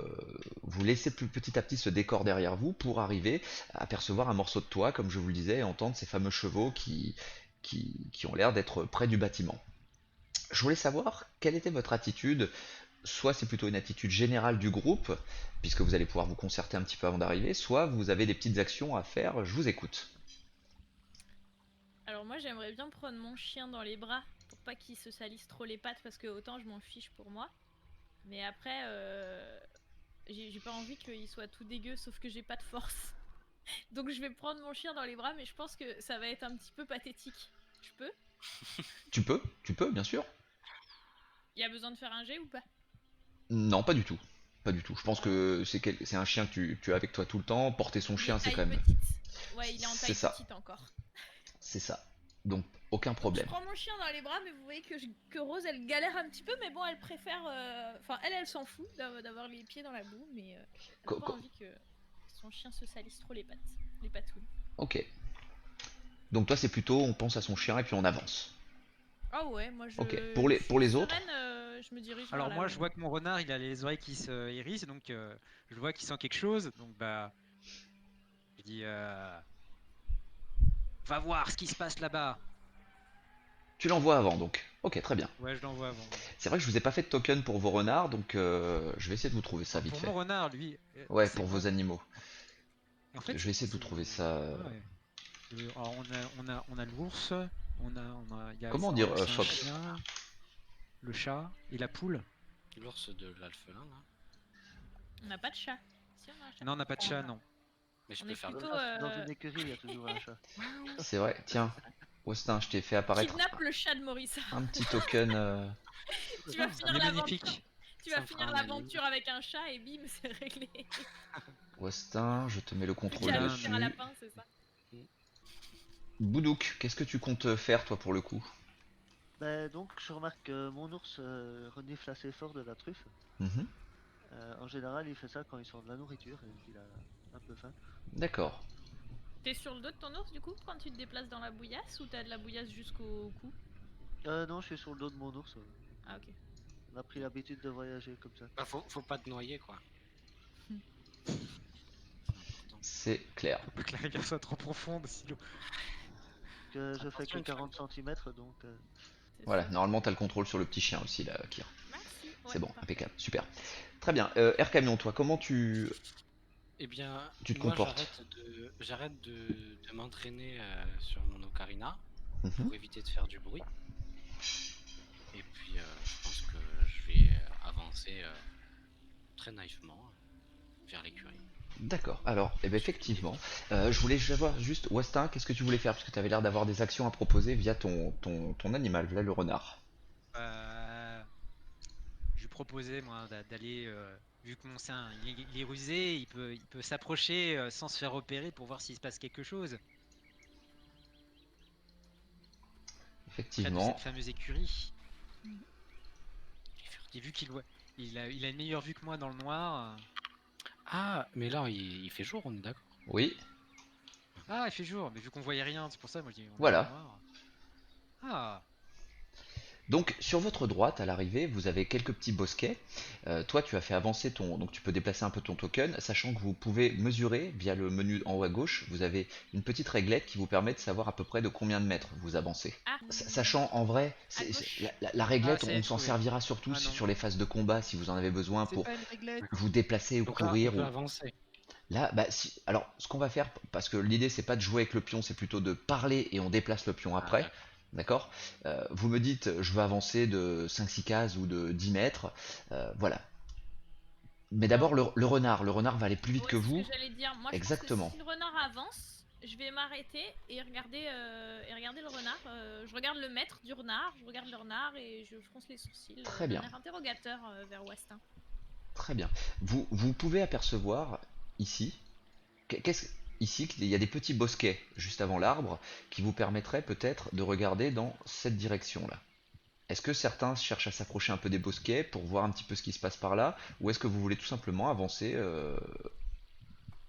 S1: vous laisser petit à petit ce décor derrière vous, pour arriver à apercevoir un morceau de toit, comme je vous le disais, et entendre ces fameux chevaux qui ont l'air d'être près du bâtiment. Je voulais savoir quelle était votre attitude. Soit c'est plutôt une attitude générale du groupe, puisque vous allez pouvoir vous concerter un petit peu avant d'arriver, soit vous avez des petites actions à faire. Je vous écoute.
S2: Alors moi j'aimerais bien prendre mon chien dans les bras pour pas qu'il se salisse trop les pattes parce que autant je m'en fiche pour moi. Mais après j'ai pas envie qu'il soit tout dégueu sauf que j'ai pas de force. Donc je vais prendre mon chien dans les bras mais je pense que ça va être un petit peu pathétique. Je peux?
S1: Tu peux, bien sûr.
S2: Il y a besoin de faire un jet ou pas?
S1: Non, pas du tout. Pas du tout. Je pense
S2: Euh,
S1: que c'est un chien que tu as avec toi tout le temps. Porter son
S2: il est
S1: chien, c'est
S2: taille
S1: quand même.
S2: petite. Ouais, il est en
S1: C'est
S2: taille
S1: ça.
S2: petite encore.
S1: C'est ça. Donc, aucun
S2: Donc je
S1: problème.
S2: prends mon chien dans les bras, mais vous voyez que Rose elle galère un petit peu, mais bon elle préfère. Enfin elle s'en fout d'avoir les pieds dans la boue, mais elle a
S1: Co-
S2: pas
S1: co-
S2: envie que son chien se salisse trop les pattes, les patounes.
S1: ok. Donc, toi, c'est plutôt on pense à son chien et puis on avance.
S2: Ah ouais, moi
S1: Ok.
S2: je
S1: Pour
S2: suis
S1: les autres,
S2: sereine, je me dirige vers
S3: Alors moi, je
S2: l'avant.
S3: vois que mon renard, il a les oreilles qui se hérissent, donc je vois qu'il sent quelque chose. Donc bah, je dis, va voir ce qui se passe là-bas.
S1: tu l'envoies avant, donc. Ok, très bien.
S3: Ouais, je l'envoie avant. Ouais.
S1: C'est vrai que je vous ai pas fait de token pour vos renards, donc je vais essayer de vous trouver ça
S3: Alors,
S1: vite
S3: pour mon
S1: fait.
S3: renard, lui,
S1: Ouais,
S3: c'est
S1: pour
S3: quoi?
S1: vos animaux.
S3: En
S1: Je
S3: fait,
S1: vais essayer de vous trouver ça.
S3: ouais. Alors, on a l'ours,
S1: Comment
S3: alors,
S1: dire,
S3: c'est un
S1: Fox?
S3: chien, le chat et la poule.
S4: L'ours de l'alphelin, là.
S2: On n'a pas de chat. Si on a un chat.
S3: Non, on n'a pas de chat, non.
S4: Mais je
S2: On
S4: peux
S2: est
S4: faire
S2: plutôt
S5: Dans une écurie, il y a toujours un chat.
S1: C'est vrai. Tiens, Westin, je t'ai fait apparaître
S2: kidnappe le chat de Maurice.
S1: un petit token.
S2: Tu vas
S3: Il
S2: finir
S3: est
S2: l'aventure.
S3: magnifique.
S2: Tu
S4: Ça
S2: vas
S4: me fera
S2: finir
S4: un
S2: l'aventure avec un chat et bim, c'est réglé.
S1: Westin, je te mets le
S2: Plus
S1: contrôle
S2: qu'à aller
S3: Là,
S2: cuire un
S1: dessus.
S2: lapin, c'est ça.
S1: Boudouk, qu'est-ce que tu comptes faire toi pour le coup?
S5: Donc, je remarque que mon ours renifle assez fort de la truffe.
S1: Mhm.
S5: En général, il fait ça quand il sort de la nourriture et qu'il a un peu faim.
S1: D'accord.
S2: T'es sur le dos de ton ours du coup quand tu te déplaces dans la bouillasse ou t'as de la bouillasse jusqu'au cou?
S5: Non, je suis sur le dos de mon ours.
S2: Ah ok.
S5: On a pris l'habitude de voyager comme ça.
S4: Bah, faut pas te noyer, quoi. C'est important.
S1: C'est clair.
S3: faut pas que la rivière soit trop profonde, sinon.
S5: Que je fais que
S4: Attention, tu vas
S5: 40 cm, donc
S2: C'est
S1: Voilà,
S2: ça.
S1: normalement t'as le contrôle sur le petit chien aussi là, Kir.
S2: Merci.
S1: C'est
S2: Ouais,
S1: bon,
S2: parfait.
S1: impeccable, super. Très bien. Air Camion, toi, comment
S4: Eh bien,
S1: tu te
S4: moi
S1: comportes?
S4: j'arrête de m'entraîner sur mon ocarina
S1: Mhm.
S4: pour éviter de faire du bruit. Et puis, je pense que je vais avancer très naïvement vers l'écurie.
S1: D'accord. Alors, eh ben,
S4: Je suis guidé.
S1: effectivement, je voulais savoir juste, Westin, qu'est-ce que tu voulais faire? Parce que tu avais l'air d'avoir des actions à proposer via ton animal, là le renard.
S3: Euh, je lui proposais, moi, d'aller, vu que mon sein, il est rusé, il peut s'approcher sans se faire repérer pour voir s'il se passe quelque chose près de
S1: Effectivement.
S3: cette fameuse écurie.
S2: Mhm.
S3: Et vu il a une meilleure vue que moi dans le noir.
S4: Ah, mais là, il fait jour, on est d'accord.
S1: Oui,
S3: Ah, il fait jour, mais vu qu'on voyait rien, c'est pour ça, moi je dis, on est dans le
S1: voilà.
S3: noir. Ah,
S1: Donc sur votre droite, à l'arrivée, vous avez quelques petits bosquets. Toi, tu as fait avancer donc tu peux déplacer un peu ton token, sachant que vous pouvez mesurer via le menu en haut à gauche. Vous avez une petite réglette qui vous permet de savoir à peu près de combien de mètres vous avancez.
S2: Ah,
S1: Sachant en vrai,
S2: à gauche.
S1: la réglette,
S3: ça y est,
S1: on s'en
S3: trouvé.
S1: servira surtout
S3: Ah non.
S1: sur les phases de combat si vous en avez besoin
S3: C'est
S1: pour
S3: pas une réglette.
S1: vous déplacer ou
S4: Donc là, on
S1: courir.
S4: peut avancer.
S1: Là, bah, alors, ce qu'on va faire, parce que l'idée c'est pas de jouer avec le pion, c'est plutôt de parler et on déplace le pion
S4: Ah,
S1: après. D'accord. Vous me dites, je veux avancer de 5-6 cases ou de 10 mètres. Voilà. Mais d'abord, le renard. Le renard va aller plus vite
S2: Ouais,
S1: que
S2: c'est ce
S1: vous.
S2: que j'allais dire. Moi, je
S1: Exactement.
S2: pense que si le renard avance, je vais m'arrêter et regarder le renard. Je regarde le maître du renard, je regarde le renard et je fronce les sourcils.
S1: Très
S2: D'un
S1: bien.
S2: air interrogateur vers Westin.
S1: Très bien. Vous pouvez apercevoir ici, ici, qu'il y a des petits bosquets juste avant l'arbre qui vous permettraient peut-être de regarder dans cette direction-là. Est-ce que certains cherchent à s'approcher un peu des bosquets pour voir un petit peu ce qui se passe par là, ou est-ce que vous voulez tout simplement avancer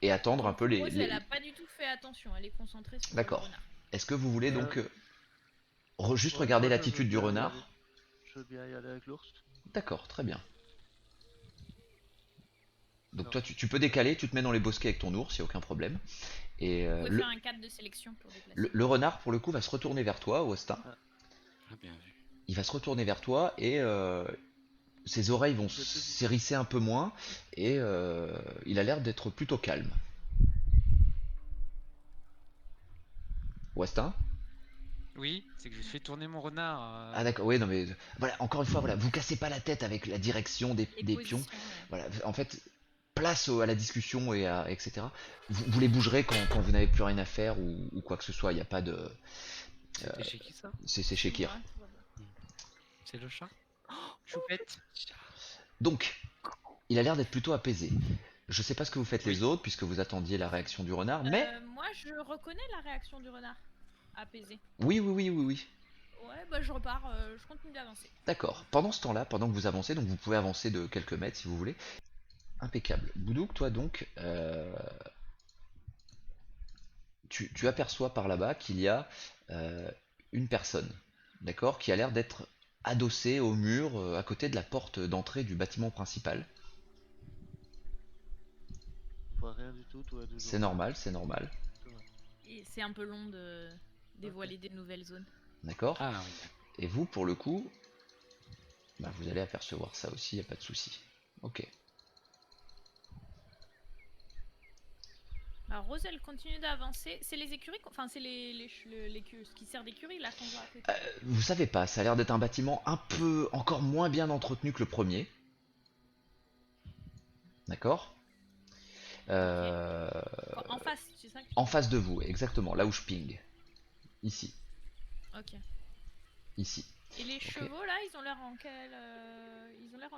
S1: et attendre un peu
S2: Rose, elle a pas du tout fait attention. Elle est concentrée sur le
S1: D'accord.
S2: renard.
S1: Est-ce que vous voulez donc juste
S5: Ouais,
S1: regarder
S5: moi, je veux
S1: l'attitude du
S5: bien y
S1: renard?
S5: aller. Je veux bien y aller avec l'ours.
S1: D'accord, très bien. Donc
S5: Non.
S1: toi, tu peux décaler, tu te mets dans les bosquets avec ton ours, il n'y a aucun problème. Et
S2: Vous pouvez faire un 4 de sélection pour déplacer.
S1: le renard, pour le coup, va se retourner vers toi, Austin.
S4: Ah, bien vu.
S1: Il va se retourner vers toi et ses oreilles vont s'hérisser un peu moins et il a l'air d'être plutôt calme. Westin?
S3: Oui, c'est que je fais tourner mon renard.
S1: Ah d'accord, oui, non mais voilà, encore une fois, voilà, vous cassez pas la tête avec la direction
S2: Les
S1: des pions.
S2: positions, ouais.
S1: Voilà, en fait, place à la discussion et etc. Vous les bougerez quand vous n'avez plus rien à faire ou quoi que ce soit, il n'y a pas de...
S4: C'était chez qui ça?
S1: C'est chez Kir.
S2: Ouais, tout va bien.
S4: C'est le chat?
S3: Choupette.
S1: Donc, il a l'air d'être plutôt apaisé. Je sais pas ce que vous faites les
S3: Oui.
S1: autres, puisque vous attendiez la réaction du renard, mais...
S2: Moi, je reconnais la réaction du renard. Apaisé.
S1: Oui.
S2: Ouais, bah je repars, je continue d'avancer.
S1: D'accord. Pendant ce temps-là, pendant que vous avancez, donc vous pouvez avancer de quelques mètres si vous voulez. Impeccable. Boudouk, toi donc, tu aperçois par là-bas qu'il y a une personne, d'accord, qui a l'air d'être adossée au mur à côté de la porte d'entrée du bâtiment principal.
S5: Je vois rien du tout, tout va toujours
S1: C'est
S5: bien.
S1: normal, c'est normal.
S5: Tout va.
S2: Et c'est un peu long de dévoiler des nouvelles zones.
S1: D'accord.
S4: Ah oui.
S1: Et vous, pour le coup, bah, vous allez apercevoir ça aussi, y a pas de souci. Ok.
S2: Alors Rose, elle continue d'avancer. C'est les écuries, enfin c'est ce qui sert d'écurie là qu'on voit à côté.
S1: Vous savez pas, ça a l'air d'être un bâtiment un peu encore moins bien entretenu que le premier. D'accord.
S2: En face, c'est ça que tu
S1: En face de vous, exactement, là où je ping. Ici,
S2: Ok.
S1: ici.
S2: Et les chevaux là, ils ont l'air en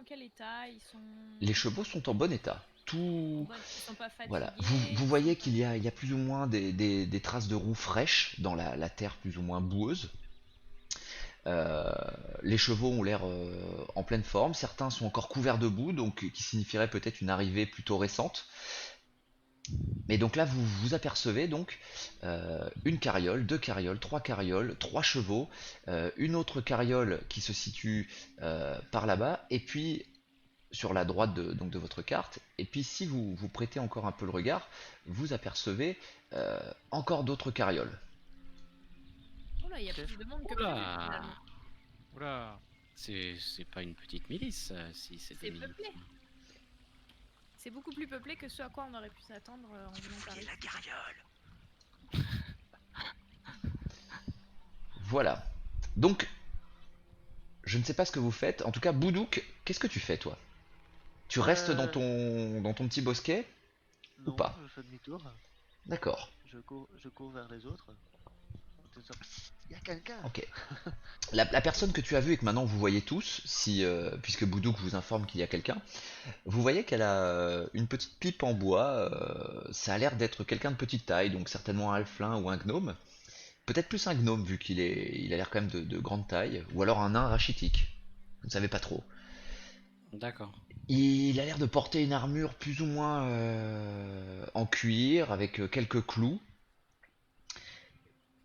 S2: quel état? Ils sont.
S1: Les chevaux sont en bon état. Tout.
S2: Bon, ils sont pas fatigués.
S1: Voilà. Vous voyez qu'il y a plus ou moins des traces de roues fraîches dans la terre plus ou moins boueuse. Les chevaux ont l'air en pleine forme. Certains sont encore couverts de boue, donc qui signifierait peut-être une arrivée plutôt récente. Mais donc là, vous apercevez donc une carriole, deux carrioles, trois chevaux, une autre carriole qui se situe par là-bas, et puis sur la droite donc de votre carte. Et puis si vous prêtez encore un peu le regard, vous apercevez encore d'autres carrioles.
S2: Oh là, il y a plus de monde que prévu
S4: Oula.
S2: finalement.
S3: Oula.
S4: C'est pas une petite milice, si c'est
S2: C'est
S4: des milices.
S2: peuplé. C'est beaucoup plus peuplé que ce à quoi on aurait pu s'attendre en venant par ici.
S1: Voilà. Donc, je ne sais pas ce que vous faites. En tout cas, Boudouk, qu'est-ce que tu fais toi? Tu restes dans ton petit bosquet?
S5: Non,
S1: pas.
S5: je fais demi-tour.
S1: D'accord.
S5: Je cours vers les autres. Il y a quelqu'un.
S1: Ok. La personne que tu as vue et que maintenant vous voyez tous, puisque Boudouk vous informe qu'il y a quelqu'un, vous voyez qu'elle a une petite pipe en bois. Ça a l'air d'être quelqu'un de petite taille, donc certainement un halflin ou un gnome. Peut-être plus un gnome vu il a l'air quand même de grande taille, ou alors un nain rachitique. Vous ne savez pas trop.
S4: D'accord.
S1: Il a l'air de porter une armure plus ou moins en cuir avec quelques clous.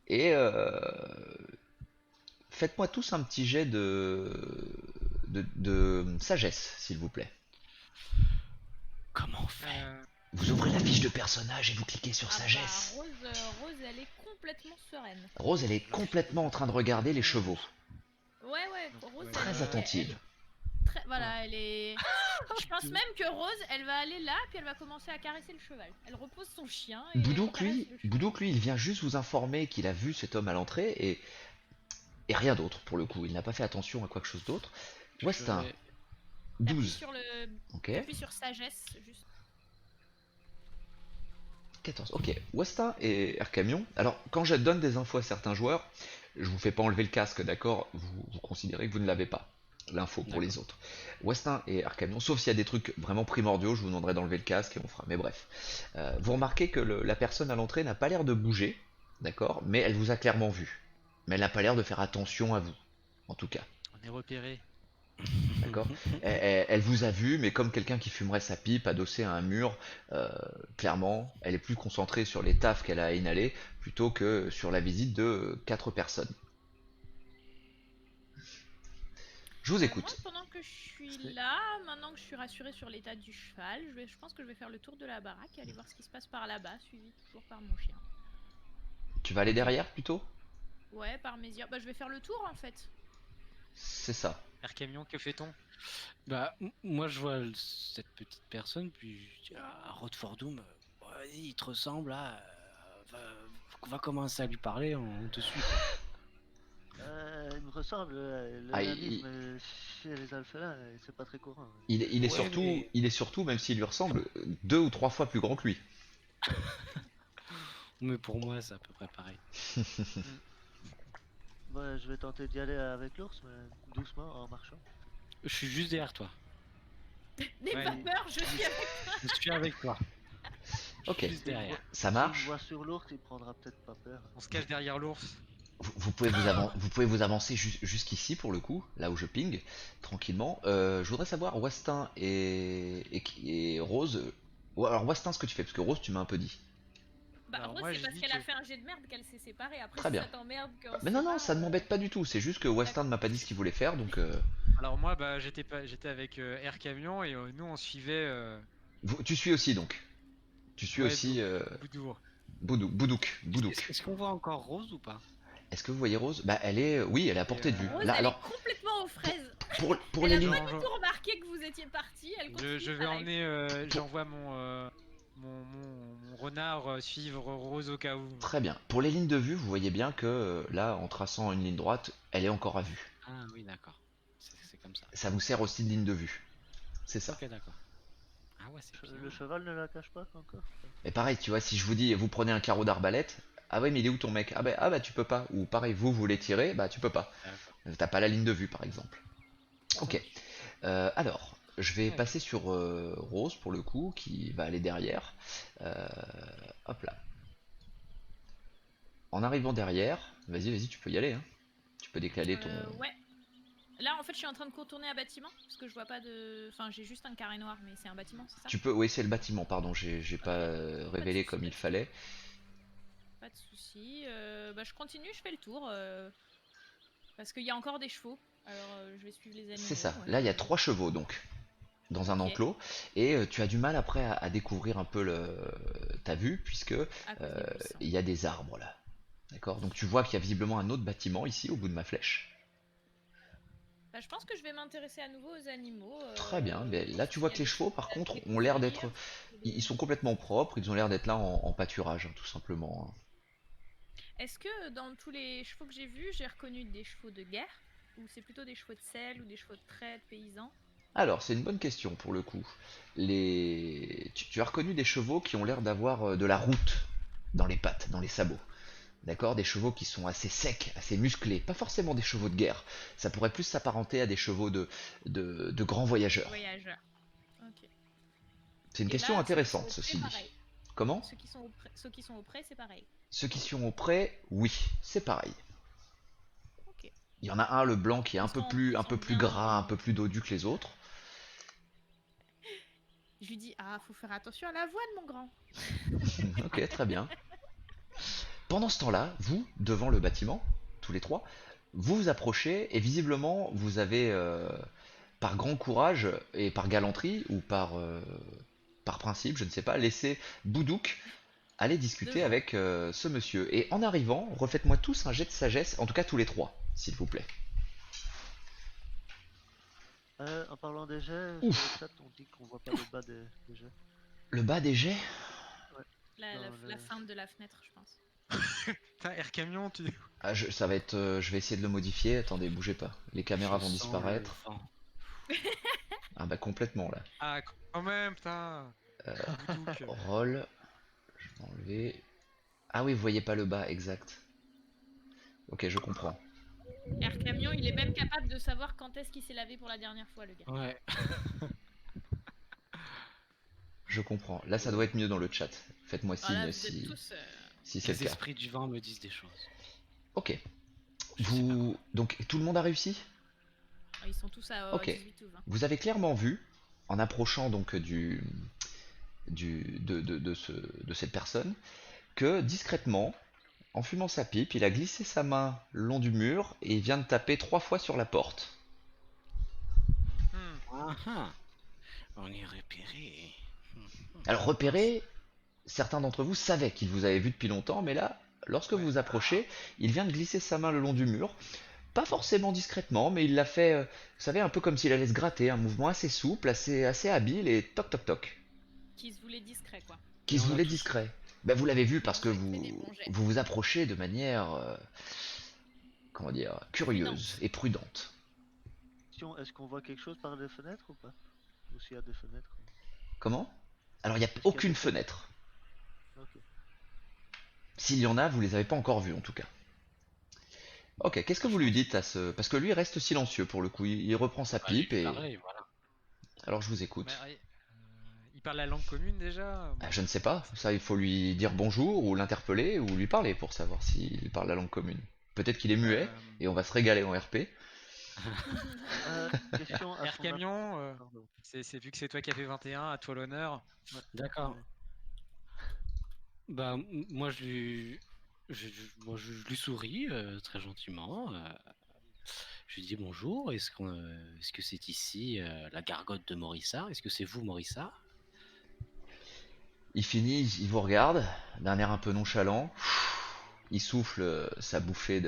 S1: Et faites-moi tous un petit jet de sagesse, s'il vous plaît.
S4: Comment on fait?
S1: Vous ouvrez la fiche de personnage et vous cliquez sur
S2: Ah bah,
S1: sagesse.
S2: Rose, elle est complètement sereine.
S1: Rose, elle est complètement en train de regarder les chevaux.
S2: Ouais, Rose, elle
S1: Très
S2: est-
S1: attentive.
S2: Voilà, elle est. Je pense même que Rose, elle va aller là, puis elle va commencer à caresser le cheval. Elle repose son chien. Et elle
S1: Boudouk,
S2: caresse
S1: lui,
S2: le cheval.
S1: Boudouk, lui, il vient juste vous informer qu'il a vu cet homme à l'entrée et rien d'autre pour le coup. Il n'a pas fait attention à quoi que chose d'autre. Westin,
S4: Je vais-
S2: T'appuies
S1: 12.
S2: sur le.
S1: Ok.
S2: T'appuies sur sagesse, juste.
S1: 14. Ok. Westin et Air-Camion. Alors, quand je donne des infos à certains joueurs, je vous fais pas enlever le casque, d'accord, vous considérez que vous ne l'avez pas. L'info pour les autres. Westin et Air-Camion, sauf s'il y a des trucs vraiment primordiaux, je vous demanderai d'enlever le casque et on fera. Mais bref. Vous remarquez que la personne à l'entrée n'a pas l'air de bouger, d'accord, mais elle vous a clairement vu. Mais elle n'a pas l'air de faire attention à vous, en tout cas.
S3: On est repéré.
S1: D'accord. Elle vous a vu, mais comme quelqu'un qui fumerait sa pipe adossé à un mur, clairement, elle est plus concentrée sur les tafs qu'elle a à inhaler plutôt que sur la visite de 4 personnes. Je vous
S2: Moi,
S1: écoute.
S2: pendant que je suis là, maintenant que je suis rassurée sur l'état du cheval, je pense que je vais faire le tour de la baraque et aller voir ce qui se passe par là-bas, suivi toujours par mon chien.
S1: Tu vas aller derrière plutôt?
S2: Ouais, par mes yeux. Bah, je vais faire le tour en fait.
S1: C'est ça.
S3: Air Camion, que fait-on?
S4: Bah, moi je vois cette petite personne, puis je dis à Rodford Doom, vas-y, il te ressemble là, va commencer à lui parler, on te suit.
S5: Il me ressemble, le
S1: Ah,
S5: nanisme chez les alphelins, c'est pas très courant.
S1: Il est
S4: Ouais,
S1: surtout,
S4: mais-
S1: il est surtout, même s'il lui ressemble, 2 ou 3 fois plus grand que lui.
S4: Mais pour moi c'est à peu près pareil.
S5: Ouais, je vais tenter d'y aller avec l'ours, mais doucement, en marchant.
S4: Je suis juste derrière toi.
S2: N'aie
S3: Ouais,
S2: pas
S3: il-
S2: peur, je suis avec.
S4: Je suis avec toi.
S1: Ok,
S4: Juste derrière.
S1: ça
S5: S'il me
S1: marche.
S5: voit sur l'ours, il prendra peut-être pas peur.
S3: On se cache derrière l'ours.
S1: Vous pouvez vous pouvez vous avancer jusqu'ici pour le coup, là où je ping, tranquillement. Je voudrais savoir, Westin et Rose. Alors, Westin, ce que tu fais, parce que Rose, tu m'as un peu dit.
S2: Bah,
S3: Alors,
S2: Rose,
S3: moi,
S2: c'est
S3: je
S2: parce
S3: dis
S2: qu'elle a
S3: que-
S2: fait un jet de merde qu'elle s'est séparée. Après,
S1: Très
S2: si
S1: bien.
S2: ça t'emmerde qu'on se
S1: Mais non,
S2: sépare,
S1: ça ne m'embête pas du tout, c'est juste que Westin ne m'a pas dit ce qu'il voulait faire, donc
S3: Alors moi, bah, j'étais avec Air Camion et nous on suivait
S1: tu suis aussi donc. Tu suis
S3: ouais,
S1: aussi
S3: Boudour.
S1: Boudouk.
S4: Est-ce qu'on voit encore Rose ou pas?
S1: Est-ce que vous voyez Rose? Bah elle est, oui, elle est à portée de vue.
S2: Rose,
S1: Là,
S2: elle
S1: alors
S2: est complètement aux fraises.
S1: pour
S2: Elle
S1: les
S2: a
S1: lignes,
S2: pas du tout remarqué que vous étiez parti. Elle continue
S3: Je vais
S2: sa life.
S3: emmener, j'envoie mon renard suivre Rose au cas où.
S1: très bien. Pour les lignes de vue, vous voyez bien que là, en traçant une ligne droite, elle est encore à vue.
S4: Ah oui, d'accord. C'est comme ça.
S1: Ça vous sert aussi de ligne de vue. C'est ça.
S4: Ok, d'accord. Ah ouais, c'est bien.
S5: Le cheval ne la cache pas encore.
S1: Et pareil, tu vois, si je vous dis, vous prenez un carreau d'arbalète, ah ouais, mais il est où ton mec? Ah bah tu peux pas. Ou pareil, vous voulez tirer, bah tu peux pas.
S4: D'accord.
S1: T'as pas la ligne de vue, par exemple. Ok. Alors, je vais passer sur Rose pour le coup, qui va aller derrière. Hop là. En arrivant derrière, vas-y, tu peux y aller. Hein. Tu peux décaler ton.
S2: Ouais. Là, en fait, je suis en train de contourner un bâtiment parce que je vois pas de. Enfin, j'ai juste un carré noir, mais c'est un bâtiment, c'est ça?
S1: Tu peux. Oui, c'est le bâtiment. Pardon, j'ai pas révélé comme il fallait.
S2: Pas de souci. Bah, je continue, je fais le tour parce qu'il y a encore des chevaux. Alors, je vais suivre les animaux.
S1: C'est ça.
S2: ouais.
S1: Là, il y a 3 chevaux donc dans un
S2: Ok.
S1: enclos et tu as du mal après à découvrir un peu ta vue puisque
S2: À cause des buissons.
S1: il y a des arbres là. D'accord. Donc tu vois qu'il y a visiblement un autre bâtiment ici au bout de ma flèche.
S2: Bah, je pense que je vais m'intéresser à nouveau aux animaux.
S1: Très bien. Mais là, tu
S2: s'il
S1: vois
S2: y a
S1: que les
S2: des
S1: chevaux,
S2: choses
S1: par
S2: à
S1: contre, ont
S2: découvrir,
S1: l'air d'être.
S2: des-
S1: Ils sont complètement propres. Ils ont l'air d'être là en pâturage, hein, tout simplement. Hein.
S2: Est-ce que dans tous les chevaux que j'ai vus, j'ai reconnu des chevaux de guerre? Ou c'est plutôt des chevaux de selle ou des chevaux de trait de paysans?
S1: Alors, c'est une bonne question pour le coup. Tu as reconnu des chevaux qui ont l'air d'avoir de la route dans les pattes, dans les sabots. D'accord? Des chevaux qui sont assez secs, assez musclés. Pas forcément des chevaux de guerre. Ça pourrait plus s'apparenter à des chevaux de grands voyageurs.
S2: Voyageurs. Ok.
S1: C'est une
S2: Et
S1: question
S2: là,
S1: intéressante,
S2: ceux qui
S1: ceci
S2: sont au
S1: dit.
S2: pré, pareil.
S1: Comment?
S2: Ceux qui sont au pré, c'est pareil.
S1: Ceux qui sont auprès, oui, c'est pareil.
S2: Ok.
S1: Il y en a un, le blanc, qui est un
S2: Ils
S1: peu
S2: sont-
S1: plus,
S2: ils
S1: un
S2: sont
S1: peu plus
S2: bien-
S1: gras, un peu plus dodu que les autres.
S2: Je lui dis, ah, faut faire attention à la voix de mon grand.
S1: Ok, très bien. Pendant ce temps-là, vous, devant le bâtiment, tous les trois, Vous vous approchez et visiblement vous avez, par grand courage et par galanterie ou par principe, je ne sais pas, laissé Boudouk aller discuter
S2: Devant.
S1: avec ce monsieur. Et en arrivant, refaites-moi tous un jet de sagesse, en tout cas tous les trois, s'il vous plaît.
S5: En parlant des jets, sur
S1: Ouf.
S5: le chat, on dit qu'on voit pas le bas des jets.
S1: Le bas des jets?
S5: Dans
S2: La
S5: le-
S2: fin de la fenêtre, je pense.
S3: Putain, Air Camion, tu.
S1: Ah, ça va être, je vais essayer de le modifier. Attendez, bougez pas. Les caméras
S4: Je
S1: vont
S4: sens
S1: disparaître.
S4: le vent.
S1: Ah bah complètement là.
S3: Ah, quand même, putain. Boudouk.
S1: Roll. Je vais enlever. Ah oui, vous voyez pas le bas, exact. Ok, je comprends.
S2: Air Camion, il est même capable de savoir quand est-ce qu'il s'est lavé pour la dernière fois, le gars.
S4: Ouais.
S1: Je comprends. Là, ça doit être mieux dans le chat. Faites-moi
S2: Voilà,
S1: signe
S2: vous êtes
S1: si,
S2: tous.
S1: si c'est le
S4: Les
S1: cas.
S4: esprits du vent me disent des choses.
S1: Ok.
S4: Je sais pas
S1: Vous. Donc, tout le monde a réussi?
S2: Ils sont tous à
S1: Ok.
S2: 18 ou 20.
S1: Vous avez clairement vu, en approchant donc de cette personne, que discrètement, en fumant sa pipe, il a glissé sa main le long du mur et il vient de taper 3 fois sur la porte.
S3: Hmm.
S4: Ah ah. On est repéré.
S1: Alors repérez, certains d'entre vous savaient qu'il vous avait vu depuis longtemps, mais là, lorsque vous vous approchez, il vient de glisser sa main le long du mur. Pas forcément discrètement, mais il l'a fait, vous savez, un peu comme s'il allait se gratter, un mouvement assez souple, assez habile et toc toc toc.
S2: Qui se voulait discret, quoi.
S1: Qui
S4: Et
S1: se
S4: on l'a
S1: voulait
S4: tous
S1: discret. Ben, vous l'avez vu parce que
S2: Ouais, c'est des bons jets.
S1: vous vous approchez de manière, comment dire, curieuse
S2: Prudente.
S1: et prudente.
S5: Est-ce qu'on voit quelque chose par les fenêtres ou pas? Ou s'il y a des fenêtres?
S1: Comment? Alors il n'y a
S5: Est-ce qu'il y a
S1: aucune
S5: des
S1: fenêtre.
S5: Ok.
S1: S'il y en a, vous les avez pas encore vues en tout cas. Ok, qu'est-ce que vous lui dites à ce... Parce que lui reste silencieux pour le coup, il reprend sa
S4: Bah, je
S1: pipe
S4: lui
S1: et...
S4: parlais, voilà.
S1: Alors je vous écoute.
S3: Bah, il parle la langue commune déjà.
S1: Ah, je ne sais pas, ça il faut lui dire bonjour ou l'interpeller ou lui parler pour savoir s'il parle la langue commune. Peut-être qu'il est muet et on va se régaler en RP.
S5: Question à
S3: Air
S5: son
S3: Camion,
S5: Pardon.
S3: c'est vu que c'est toi qui as fait 21, à toi l'honneur.
S4: D'accord.
S5: Ouais.
S4: Bah, moi, je lui souris très gentiment. Je lui dis bonjour. Est-ce que c'est ici la gargote de Morissard? Est-ce que c'est vous, Morissard?
S1: Il finit, il vous regarde d'un air un peu nonchalant. Il souffle sa bouffée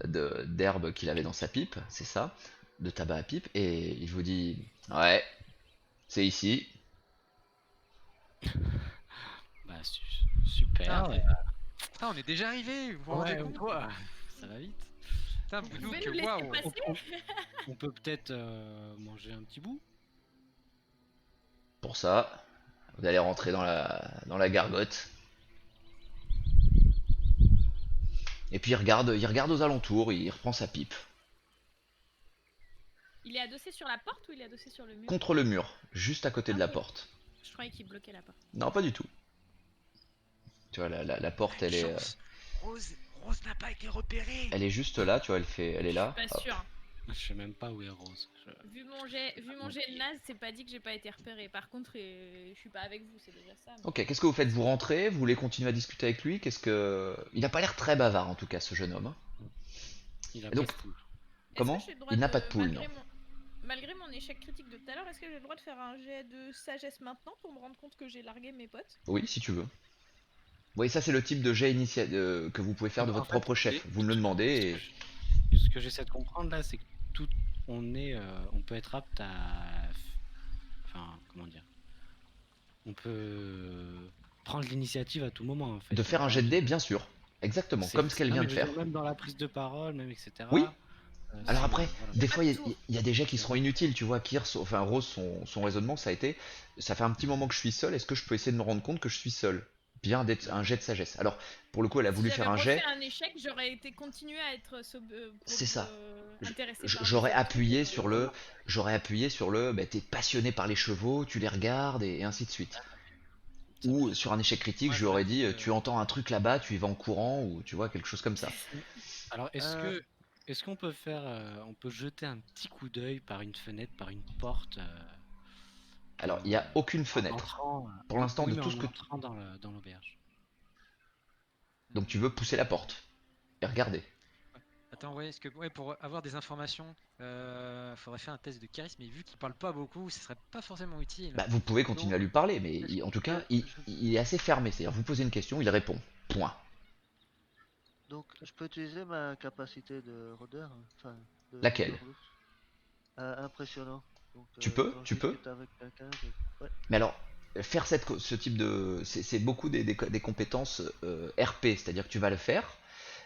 S1: d'herbe qu'il avait dans sa pipe, c'est ça, de tabac à pipe, et il vous dit ouais, c'est ici.
S4: Bah, super.
S3: Putain, on est déjà arrivé, vous vous rendez
S4: Ouais,
S3: compte?
S4: quoi. Ça va vite.
S3: Putain,
S2: Vous
S3: Boudouk,
S2: pouvez nous laisser
S3: waouh.
S2: passer?
S4: On peut peut-être manger un petit bout?
S1: Pour ça, vous allez rentrer dans la gargote. Et puis il regarde aux alentours, il reprend sa pipe.
S2: Il est adossé sur la porte ou il est adossé sur le mur?
S1: Contre le mur, juste à côté de la
S2: Ok.
S1: porte.
S2: Je croyais qu'il bloquait la porte.
S1: Non, pas du tout. Tu vois, la porte,
S3: Rose n'a pas été repérée.
S1: elle est juste là, tu vois, elle est là.
S2: Pas
S1: Hop.
S2: sûr.
S4: Je sais même pas où est Rose.
S2: Vu mon jet de naze, c'est pas dit que j'ai pas été repéré. Par contre, je suis pas avec vous, c'est déjà ça. mais-
S1: Ok, qu'est-ce que vous faites? Vous rentrez? Vous voulez continuer à discuter avec lui? Il n'a pas l'air très bavard en tout cas, ce jeune homme, hein.
S4: Il a
S1: Et
S4: pas
S1: donc,
S4: de poule.
S2: Est-ce
S1: comment?
S2: que j'ai le droit
S1: Il n'a pas de poule,
S2: malgré
S1: non.
S2: malgré mon échec critique de tout à l'heure, est-ce que j'ai le droit de faire un jet de sagesse maintenant pour me rendre compte que j'ai largué mes potes?
S1: Oui, si tu veux. Oui, ça c'est le type de jet que vous pouvez faire de
S4: En
S1: votre
S4: fait,
S1: propre chef. Vous me le demandez
S4: Ce que j'essaie de comprendre là, c'est que tout, on peut être apte à, enfin, comment dire, on peut prendre l'initiative à tout moment en fait.
S1: de faire un jet de dés, bien sûr. Exactement, comme ce qu'elle
S4: Non,
S1: vient
S4: mais
S1: de
S4: je veux
S1: faire.
S4: dire, même dans la prise de parole, même etc.
S1: Oui. Alors
S4: c'est-
S1: après,
S4: voilà.
S1: des fois,
S2: pas
S1: il
S2: de
S1: y,
S2: tour.
S1: il y a des jets qui seront inutiles, tu vois. Enfin, Rose, son raisonnement, ça a été, ça fait un petit moment que je suis seul, est-ce que je peux essayer de me rendre compte que je suis seul? Bien d'être un jet de sagesse. Alors, pour le coup, elle a voulu
S2: Si
S1: faire
S2: j'avais
S1: un
S2: refait
S1: jet,
S2: un échec, j'aurais été continué à être
S1: c'est ça.
S2: intéressé par
S1: J'aurais
S2: les autres
S1: appuyé
S2: trucs,
S1: sur bah, t'es passionné par les chevaux, tu les regardes, et ainsi de suite.
S4: Ça
S1: Ou
S4: peut-
S1: sur un échec critique,
S3: Moi,
S1: je
S3: je
S1: lui aurais
S3: me
S1: dit,
S3: dis,
S1: tu entends un truc là-bas, tu y vas en courant, ou tu vois, quelque chose comme ça.
S4: Alors
S5: Euh,
S4: est-ce qu'on peut faire, on peut jeter un petit coup d'œil par une fenêtre, par une porte
S1: Alors, il n'y a aucune
S4: en
S1: fenêtre.
S4: entrant,
S1: Pour l'instant,
S4: oui,
S1: de
S4: mais
S1: tout
S4: en
S1: ce que...
S4: entrant dans l'auberge.
S1: Donc tu veux pousser la porte et regarder.
S3: Attends, ouais, est-ce que pour avoir des informations, faudrait faire un test de charisme, mais vu qu'il parle pas beaucoup, ce serait pas forcément utile.
S1: Bah, vous pouvez continuer
S5: Donc,
S1: à lui parler, mais
S5: est-ce
S1: en tout cas,
S5: que
S1: il est assez fermé. C'est-à-dire, vous posez une question, il répond. Point.
S5: donc je peux utiliser ma capacité de rôdeur, enfin de
S1: Laquelle?
S5: rôdeur d'ours. Impressionnant. Donc quand je
S1: Tu peux.
S5: discute avec quelqu'un, ouais.
S1: Mais alors, faire ce type de... C'est beaucoup des compétences RP, c'est-à-dire que tu vas le faire,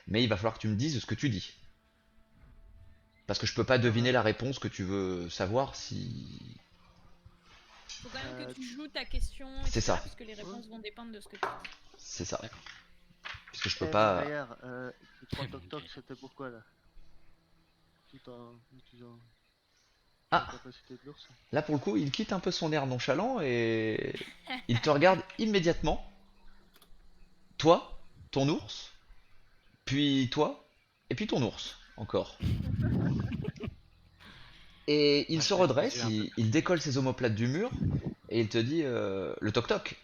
S1: mais il va falloir que tu me dises ce que tu dis. Parce que je peux pas
S5: D'accord,
S1: deviner la réponse que tu veux savoir si...
S2: Faut quand même que
S5: Euh,
S2: tu joues ta question,
S1: C'est
S2: etc.
S1: ça.
S2: Puisque les réponses vont dépendre de ce que tu dis.
S1: C'est ça.
S4: D'accord.
S1: Puisque je peux
S5: mais
S1: pas...
S5: hier, les 3
S4: Mon
S5: toc toc,
S4: Dieu.
S5: c'était pourquoi là? Tout en utilisant la
S1: Ah,
S5: capacité de l'ours.
S1: là pour le coup, il quitte un peu son air nonchalant et il te regarde immédiatement. Toi, ton ours, puis toi, et puis ton ours, encore. Et il
S4: Moi,
S1: se
S4: je lève les
S1: redresse,
S4: yeux un peu
S1: il
S4: plus.
S1: décolle ses omoplates du mur, et il te dit, le toc-toc,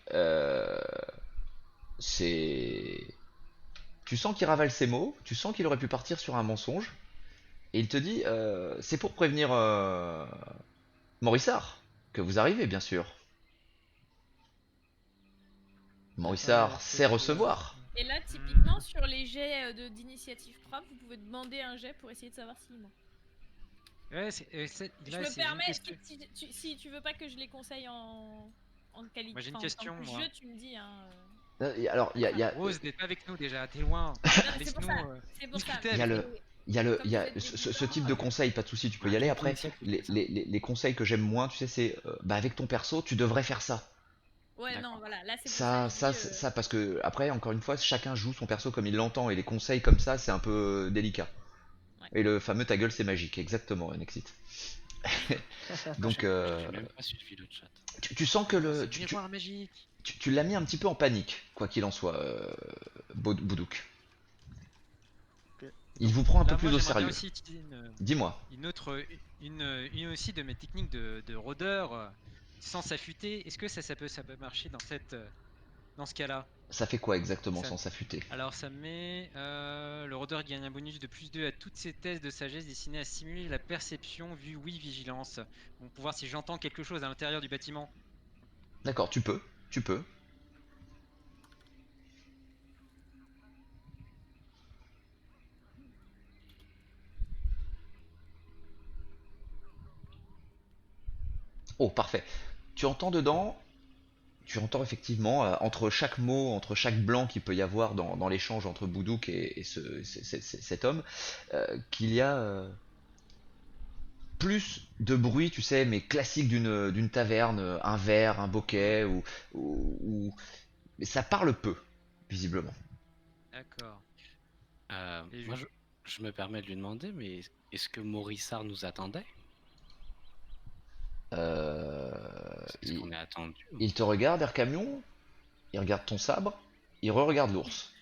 S1: c'est... Tu sens qu'il ravale ses mots, tu sens qu'il aurait pu partir sur un mensonge, et il te dit, c'est pour prévenir Morissard, que vous arrivez, bien sûr. Morissard sait
S5: C'était.
S1: recevoir.
S2: Et là, typiquement,
S3: Hmm.
S2: sur les jets d'initiative propre, vous pouvez demander un jet pour essayer de savoir s'il ment.
S3: Ouais,
S2: Je
S3: là,
S2: me
S3: j'ai une
S2: permets,
S3: question.
S2: si tu veux pas que je les conseille en qualité,
S3: Moi, j'ai une
S2: en tant
S3: question,
S2: que
S3: moi.
S2: jeu, tu me dis. Hein,
S1: Alors,
S3: Rose n'est pas avec nous déjà, t'es loin.
S2: Non, mais c'est pour ça.
S3: Laisse-nous
S2: C'est pour ça.
S3: discuter
S1: il y a
S3: avec
S1: le,
S3: nous.
S2: Comme
S1: il y
S2: vous
S1: a
S2: êtes
S1: ce
S2: débutant,
S1: type de conseil, pas de souci, tu peux y
S4: Un
S1: aller.
S4: jet
S1: Après,
S4: d'initiative, c'est ça?
S1: les conseils que j'aime moins, tu sais, c'est bah avec ton perso, tu devrais faire ça.
S2: ouais, non,
S4: D'accord.
S2: voilà. Là, c'est pour ça. Je dis,
S1: Ça, parce que après, encore une fois, chacun joue son perso comme il l'entend et les conseils comme ça, c'est un peu délicat.
S2: ouais.
S1: Et le fameux ta gueule, c'est magique, exactement, Nexit. Donc,
S4: J'ai même pas suivi le chat.
S1: tu sens que
S3: Non, c'est le
S1: tu,
S3: miroir magique.
S1: tu l'as mis un petit peu en panique, quoi qu'il en soit, Boudouk.
S5: Ok.
S1: Il
S5: Donc,
S1: vous prend un peu
S3: Là, moi,
S1: plus au
S3: j'aimerais bien
S1: sérieux.
S3: aussi utiliser
S1: Dis-moi,
S3: une autre, une aussi de mes techniques de rôdeur sans s'affûter. Est-ce que ça peut marcher dans ce cas-là?
S1: ça fait quoi exactement
S3: Ça-
S1: sans s'affûter?
S3: Alors, ça met le rôdeur gagne un bonus de +2 à toutes ses tests de sagesse destinés à simuler la perception, vue, oui, vigilance. Bon, pour voir si j'entends quelque chose à l'intérieur du bâtiment.
S1: D'accord, tu peux. Oh, parfait. Tu entends dedans, tu entends effectivement, entre chaque mot, entre chaque blanc qu'il peut y avoir dans l'échange entre Boudouk et cet homme, qu'il y a plus de bruit, tu sais, mais classique d'une taverne, un verre, un
S3: Hmm,
S1: bokeh, mais ça parle peu, visiblement.
S3: d'accord. Et
S4: Moi, je me permets de lui demander, mais est-ce que Morissard nous attendait?
S1: Euh,
S4: Est-ce
S1: il,
S4: qu'on est attendu?
S1: il te regarde, Air Camion, il regarde ton sabre, il re-regarde l'ours.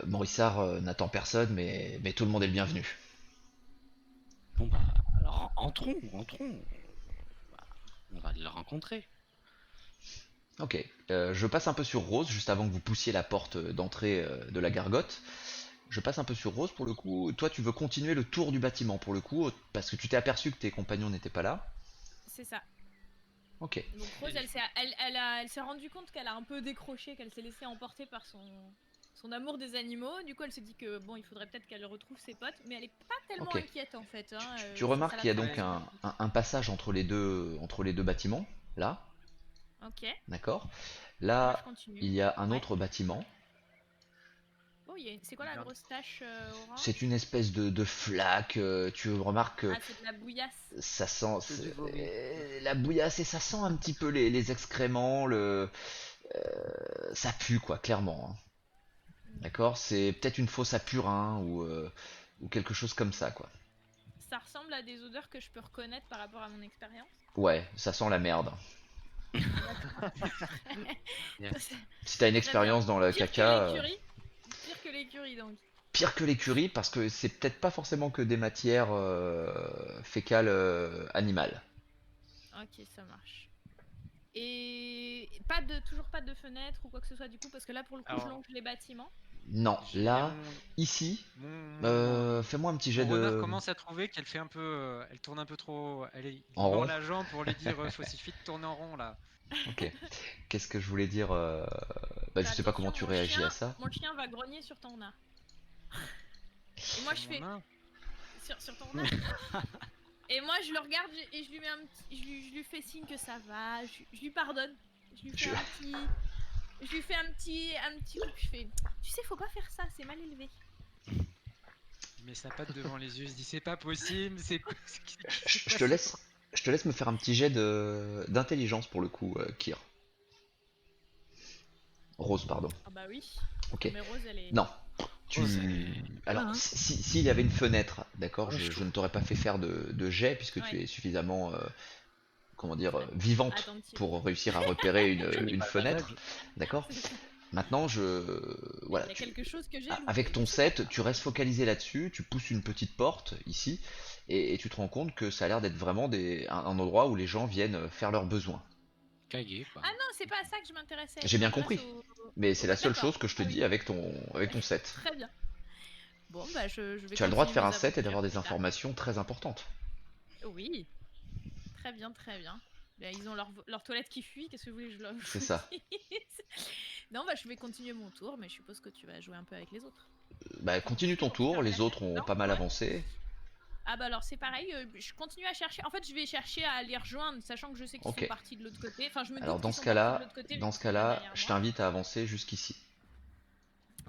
S1: Morissard n'attend personne, mais tout le monde est le bienvenu.
S4: Bon bah, alors entrons, entrons. Bah, on va le rencontrer.
S1: Ok, je passe un peu sur Rose, juste avant que vous poussiez la porte d'entrée de la gargote. Je passe un peu sur Rose pour le coup. Toi, tu veux continuer le tour du bâtiment pour le coup, parce que tu t'es aperçu que tes compagnons n'étaient pas là.
S2: C'est ça.
S1: Ok,
S2: Donc Rose, elle s'est rendue compte qu'elle a un peu décroché, qu'elle s'est laissée emporter par son amour des animaux. Du coup, elle se dit que bon, il faudrait peut-être qu'elle retrouve ses potes, mais elle est pas tellement
S1: ok.
S2: inquiète en fait. Hein.
S1: Tu
S2: Ça
S1: remarques
S2: la
S1: qu'il y a
S2: traverse
S1: donc
S3: Ouais.
S2: pas.
S1: un passage entre les deux bâtiments, là,
S2: Ok,
S1: d'accord.
S2: moi je
S1: Là,
S2: continue.
S1: il y a un
S2: Ouais.
S1: autre bâtiment.
S2: Oh, c'est quoi la
S3: Regarde.
S2: grosse tache
S1: C'est
S2: orange?
S1: une espèce de flaque. Tu remarques que
S2: Ah, c'est de la bouillasse.
S1: ça sent
S5: c'est du vomi.
S1: la bouillasse et ça sent un petit peu les excréments, ça pue quoi, clairement, hein. D'accord? C'est peut-être une fosse à purin ou quelque chose comme ça, quoi.
S2: Ça ressemble à des odeurs que je peux reconnaître par rapport à mon expérience.
S1: Ouais, ça sent la merde.
S4: Yes.
S1: Si t'as une
S2: Très bien.
S1: expérience dans le
S2: Pire que
S1: caca,
S2: l'écurie. Pire que l'écurie donc.
S1: pire que l'écurie, parce que c'est peut-être pas forcément que des matières fécales animales.
S2: Ok, ça marche. Et toujours pas de fenêtre ou quoi que ce soit du coup, parce que là pour le coup je
S3: Alors,
S2: longe les bâtiments.
S1: Non,
S3: J'ai
S1: là, ici, fais-moi un petit jet
S3: mon renard
S1: de...
S3: commence à trouver qu'elle fait un peu, elle tourne un peu trop. Il
S1: En
S3: mord
S1: rond.
S3: la jambe pour lui dire faut suffit de tourner en rond là.
S1: Ok. Qu'est-ce que je voulais dire Bah,
S2: Fais
S1: je sais pas comment
S2: attention,
S1: tu réagis à ça.
S2: mon chien va grogner sur ton nain. Et moi,
S3: Sur
S2: je
S3: mon
S2: fais
S3: nain.
S2: sur ton nain. Et moi, je le regarde et je lui mets je lui fais signe que ça va. Je lui pardonne. Je lui fais
S1: Je-
S2: un petit, je lui fais un petit coup. Je fais, tu sais, faut pas faire ça, c'est mal élevé.
S3: Il met sa patte devant les yeux, il se dit c'est pas possible, c'est quoi, c'est
S1: Je
S3: quoi
S1: te
S3: ça?
S1: laisse, je te laisse me faire un petit jet de d'intelligence pour le coup, Kir. Rose, pardon.
S2: Ah bah oui.
S1: Ok.
S2: Mais Rose, elle est.
S1: Non.
S4: Rose, elle est
S1: Alors,
S4: là, hein.
S1: s'il y avait une fenêtre, d'accord,
S4: Ouais,
S1: je
S4: chaud.
S1: ne t'aurais pas fait faire de jet puisque tu
S2: Ouais.
S1: es suffisamment, comment dire, vivante
S2: Attentive.
S1: pour réussir à repérer
S4: Je n'ai
S1: une
S4: pas
S1: fenêtre,
S4: l'aveugle.
S1: d'accord? Maintenant, voilà,
S2: Il y a quelque chose que j'ai
S1: avec
S2: loupé,
S1: ton
S2: je sais pas
S1: set,
S2: quoi.
S1: tu restes focalisé là-dessus, tu pousses une petite porte ici, et tu te rends compte que ça a l'air d'être vraiment un endroit où les gens viennent faire leurs besoins.
S4: Cagué, quoi.
S2: Ah non, c'est pas à ça que je m'intéressais.
S1: J'ai
S2: Je
S1: bien
S2: m'intéresse
S1: compris,
S2: au.
S1: mais c'est la seule
S2: D'accord.
S1: chose que je te
S2: Ah oui.
S1: dis avec ton set.
S2: Très bien. Bon, bah je vais
S1: Tu as le droit de
S2: continuer
S1: faire un
S2: mes
S1: set et
S2: aventures
S1: d'avoir des
S2: plus tard.
S1: informations très importantes.
S2: Oui. Très bien, très bien. Là, ils ont leur toilette qui fuit, qu'est-ce que vous voulez que je
S1: C'est
S2: vous
S1: ça.
S2: dise? Non, bah je vais continuer mon tour, mais je suppose que tu vas jouer un peu avec les autres.
S1: Bah,
S2: Pour
S1: continue ton
S2: pour te
S1: tour,
S2: faire la
S1: les
S2: tête.
S1: autres ont
S2: Non?
S1: pas mal
S2: Ouais.
S1: avancé.
S2: Ah bah alors c'est pareil, je continue à chercher. En fait, je vais chercher à les rejoindre, sachant que je sais qu'ils
S1: Ok.
S2: sont partis de l'autre côté. Enfin, je me
S1: Alors
S2: doute qu'ils sont partis de l'autre côté vu
S1: dans
S2: qu'ils
S1: ce
S2: sont là
S1: cas-là,
S2: derrière
S1: je
S2: moi.
S1: t'invite à avancer jusqu'ici.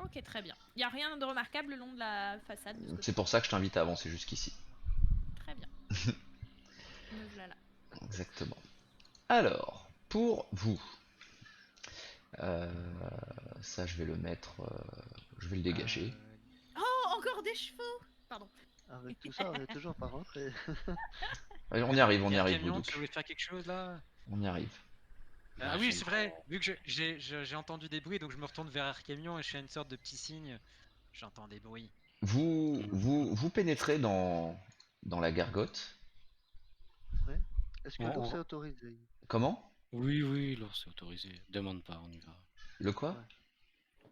S2: Ok, très bien. Il n'y a rien de remarquable le long de la façade de ce
S1: C'est
S2: côté.
S1: pour ça que je t'invite à avancer jusqu'ici.
S2: Très bien. Me voilà.
S1: Exactement. Alors, pour vous, euh, ça je vais le mettre, je vais le dégager.
S2: Oh, encore des chevaux! Pardon.
S5: Avec tout ça, on est toujours pas rentré.
S1: Allez, on y
S3: Pierre
S1: arrive,
S3: Camion, tu
S1: Boudouk.
S3: voulais faire quelque chose là?
S1: On y arrive.
S3: Ah
S4: Bah,
S3: oui, c'est
S4: j'aimerais.
S3: vrai, vu que j'ai entendu des bruits, donc je me retourne vers Air Camion et je fais une sorte de petit signe. J'entends des bruits.
S1: Vous pénétrez dans la gargote.
S5: Ouais. Est-ce que
S4: On-
S5: l'ours est
S4: on-
S5: autorisé?
S1: Comment?
S4: Oui, oui, l'ours c'est autorisé. Demande pas, on y va.
S1: Le quoi?
S5: Ouais.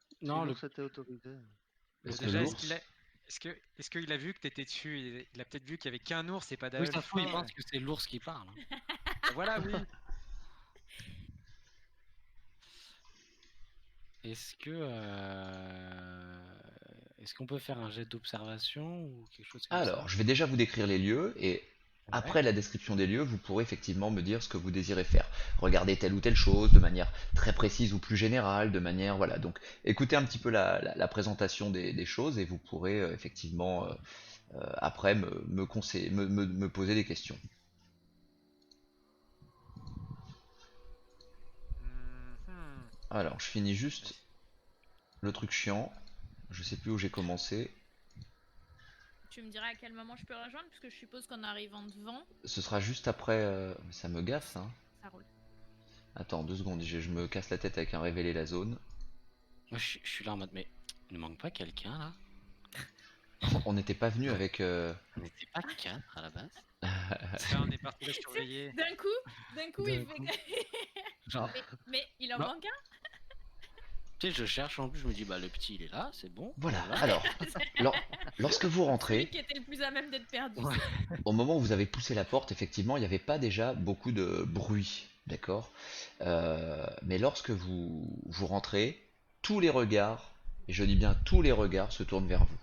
S5: Si
S4: Non,
S5: l'ours était autorisé.
S1: Est-ce que
S3: Déjà, est-ce qu'il a,
S1: l'ours...
S3: est-ce qu'il a vu que t'étais dessus? Il a peut-être vu qu'il y avait qu'un ours et pas
S4: oui, ça se trouve, il
S3: d'alpha.
S4: pense que c'est l'ours qui parle, hein.
S3: Voilà, oui.
S4: Est-ce que. Est-ce qu'on peut faire un jet d'observation ou quelque chose comme ça?
S1: Alors, je vais déjà vous décrire les lieux et
S4: Ouais.
S1: après la description des lieux, vous pourrez effectivement me dire ce que vous désirez faire. Regardez telle ou telle chose de manière très précise ou plus générale, de manière... Voilà, donc écoutez un petit peu la présentation des choses et vous pourrez effectivement après me, conseiller, me poser des questions.
S3: Mhm.
S1: Alors, je finis juste le truc chiant. Je sais plus où j'ai commencé.
S2: Tu me diras à quel moment je peux rejoindre, puisque je suppose qu'en arrivant devant,
S1: Ce sera juste après... ça me gaffe, hein.
S2: ça roule.
S1: Attends, 2 secondes, je me casse la tête avec un révéler la zone.
S4: Moi, je suis là en mode, mais il ne manque pas quelqu'un là?
S1: On n'était pas venu avec...
S4: On n'était pas 4 à la base?
S3: Ça, on est parti la surveiller.
S2: D'un coup, il
S4: D'un
S2: fait.
S4: Genre,
S2: Mais il en
S4: Non.
S2: manque un?
S4: tu sais, je cherche en plus, je me dis, bah le petit il est là, c'est bon.
S1: Voilà,
S4: Voilà.
S1: alors, lorsque vous
S2: Celui
S1: rentrez,
S2: qui était le plus à même d'être perdu.
S4: Ouais.
S1: au moment où vous avez poussé la porte, effectivement, il n'y avait pas déjà beaucoup de bruit, d'accord? Mais lorsque vous rentrez, tous les regards, et je dis bien tous les regards, se tournent vers vous.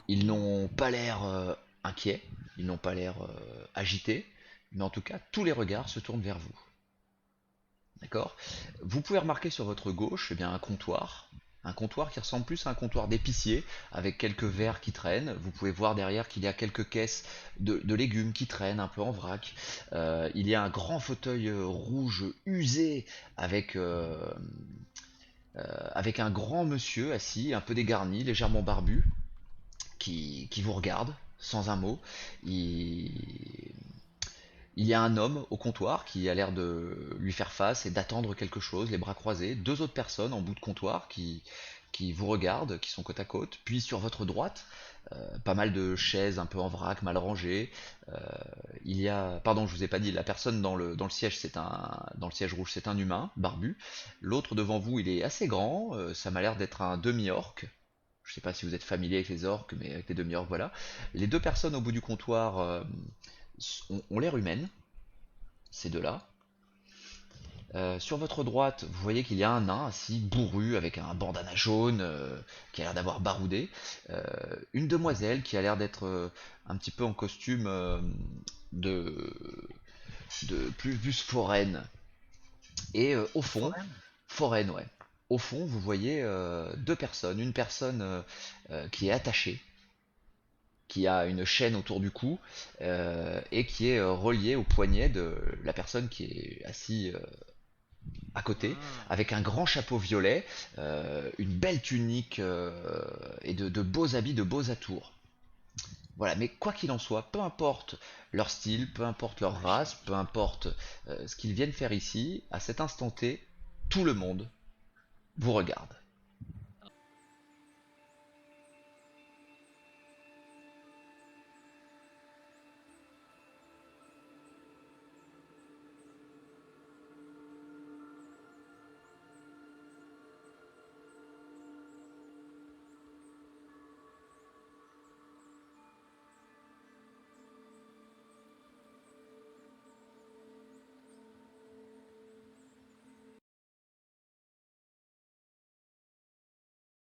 S1: Ils n'ont pas l'air inquiets, ils n'ont pas l'air agités, mais en tout cas, tous les regards se tournent vers vous. D'accord? Vous pouvez remarquer sur votre gauche eh bien, un comptoir qui ressemble plus à un comptoir d'épicier, avec quelques verres qui traînent. Vous pouvez voir derrière qu'il y a quelques caisses de légumes qui traînent un peu en vrac. Il y a un grand fauteuil rouge usé avec, avec un grand monsieur assis, un peu dégarni, légèrement barbu, qui vous regarde sans un mot. Il, il y a un homme au comptoir qui a l'air de lui faire face et d'attendre quelque chose, les bras croisés. 2 autres personnes en bout de comptoir qui vous regardent, qui sont côte à côte. Puis sur votre droite, pas mal de chaises un peu en vrac, mal rangées. Euh, il y a, pardon, je vous ai pas dit, la personne dans le siège, dans le siège rouge, c'est un humain, barbu. L'autre devant vous, il est assez grand, ça m'a l'air d'être un demi-orc. Je sais pas si vous êtes familier avec les orques, mais avec les demi-orcs, voilà. Les deux personnes au bout du comptoir ont l'air humaines, ces deux-là. Sur votre droite, vous voyez qu'il y a un nain assis bourru avec un bandana jaune qui a l'air d'avoir baroudé. Euh, une demoiselle qui a l'air d'être un petit peu en costume de, de plus foraine. Et au fond,
S4: Foraine.
S1: foraine, ouais. Au fond, vous voyez deux personnes. Une personne qui est attachée, qui a une chaîne autour du cou et qui est reliée au poignet de la personne qui est assise à côté,
S3: Ah.
S1: avec un grand chapeau violet, une belle tunique et de beaux habits, de beaux atours. Voilà, mais quoi qu'il en soit, peu importe leur style, peu importe leur race, peu importe ce qu'ils viennent faire ici, à cet instant T, tout le monde vous regarde.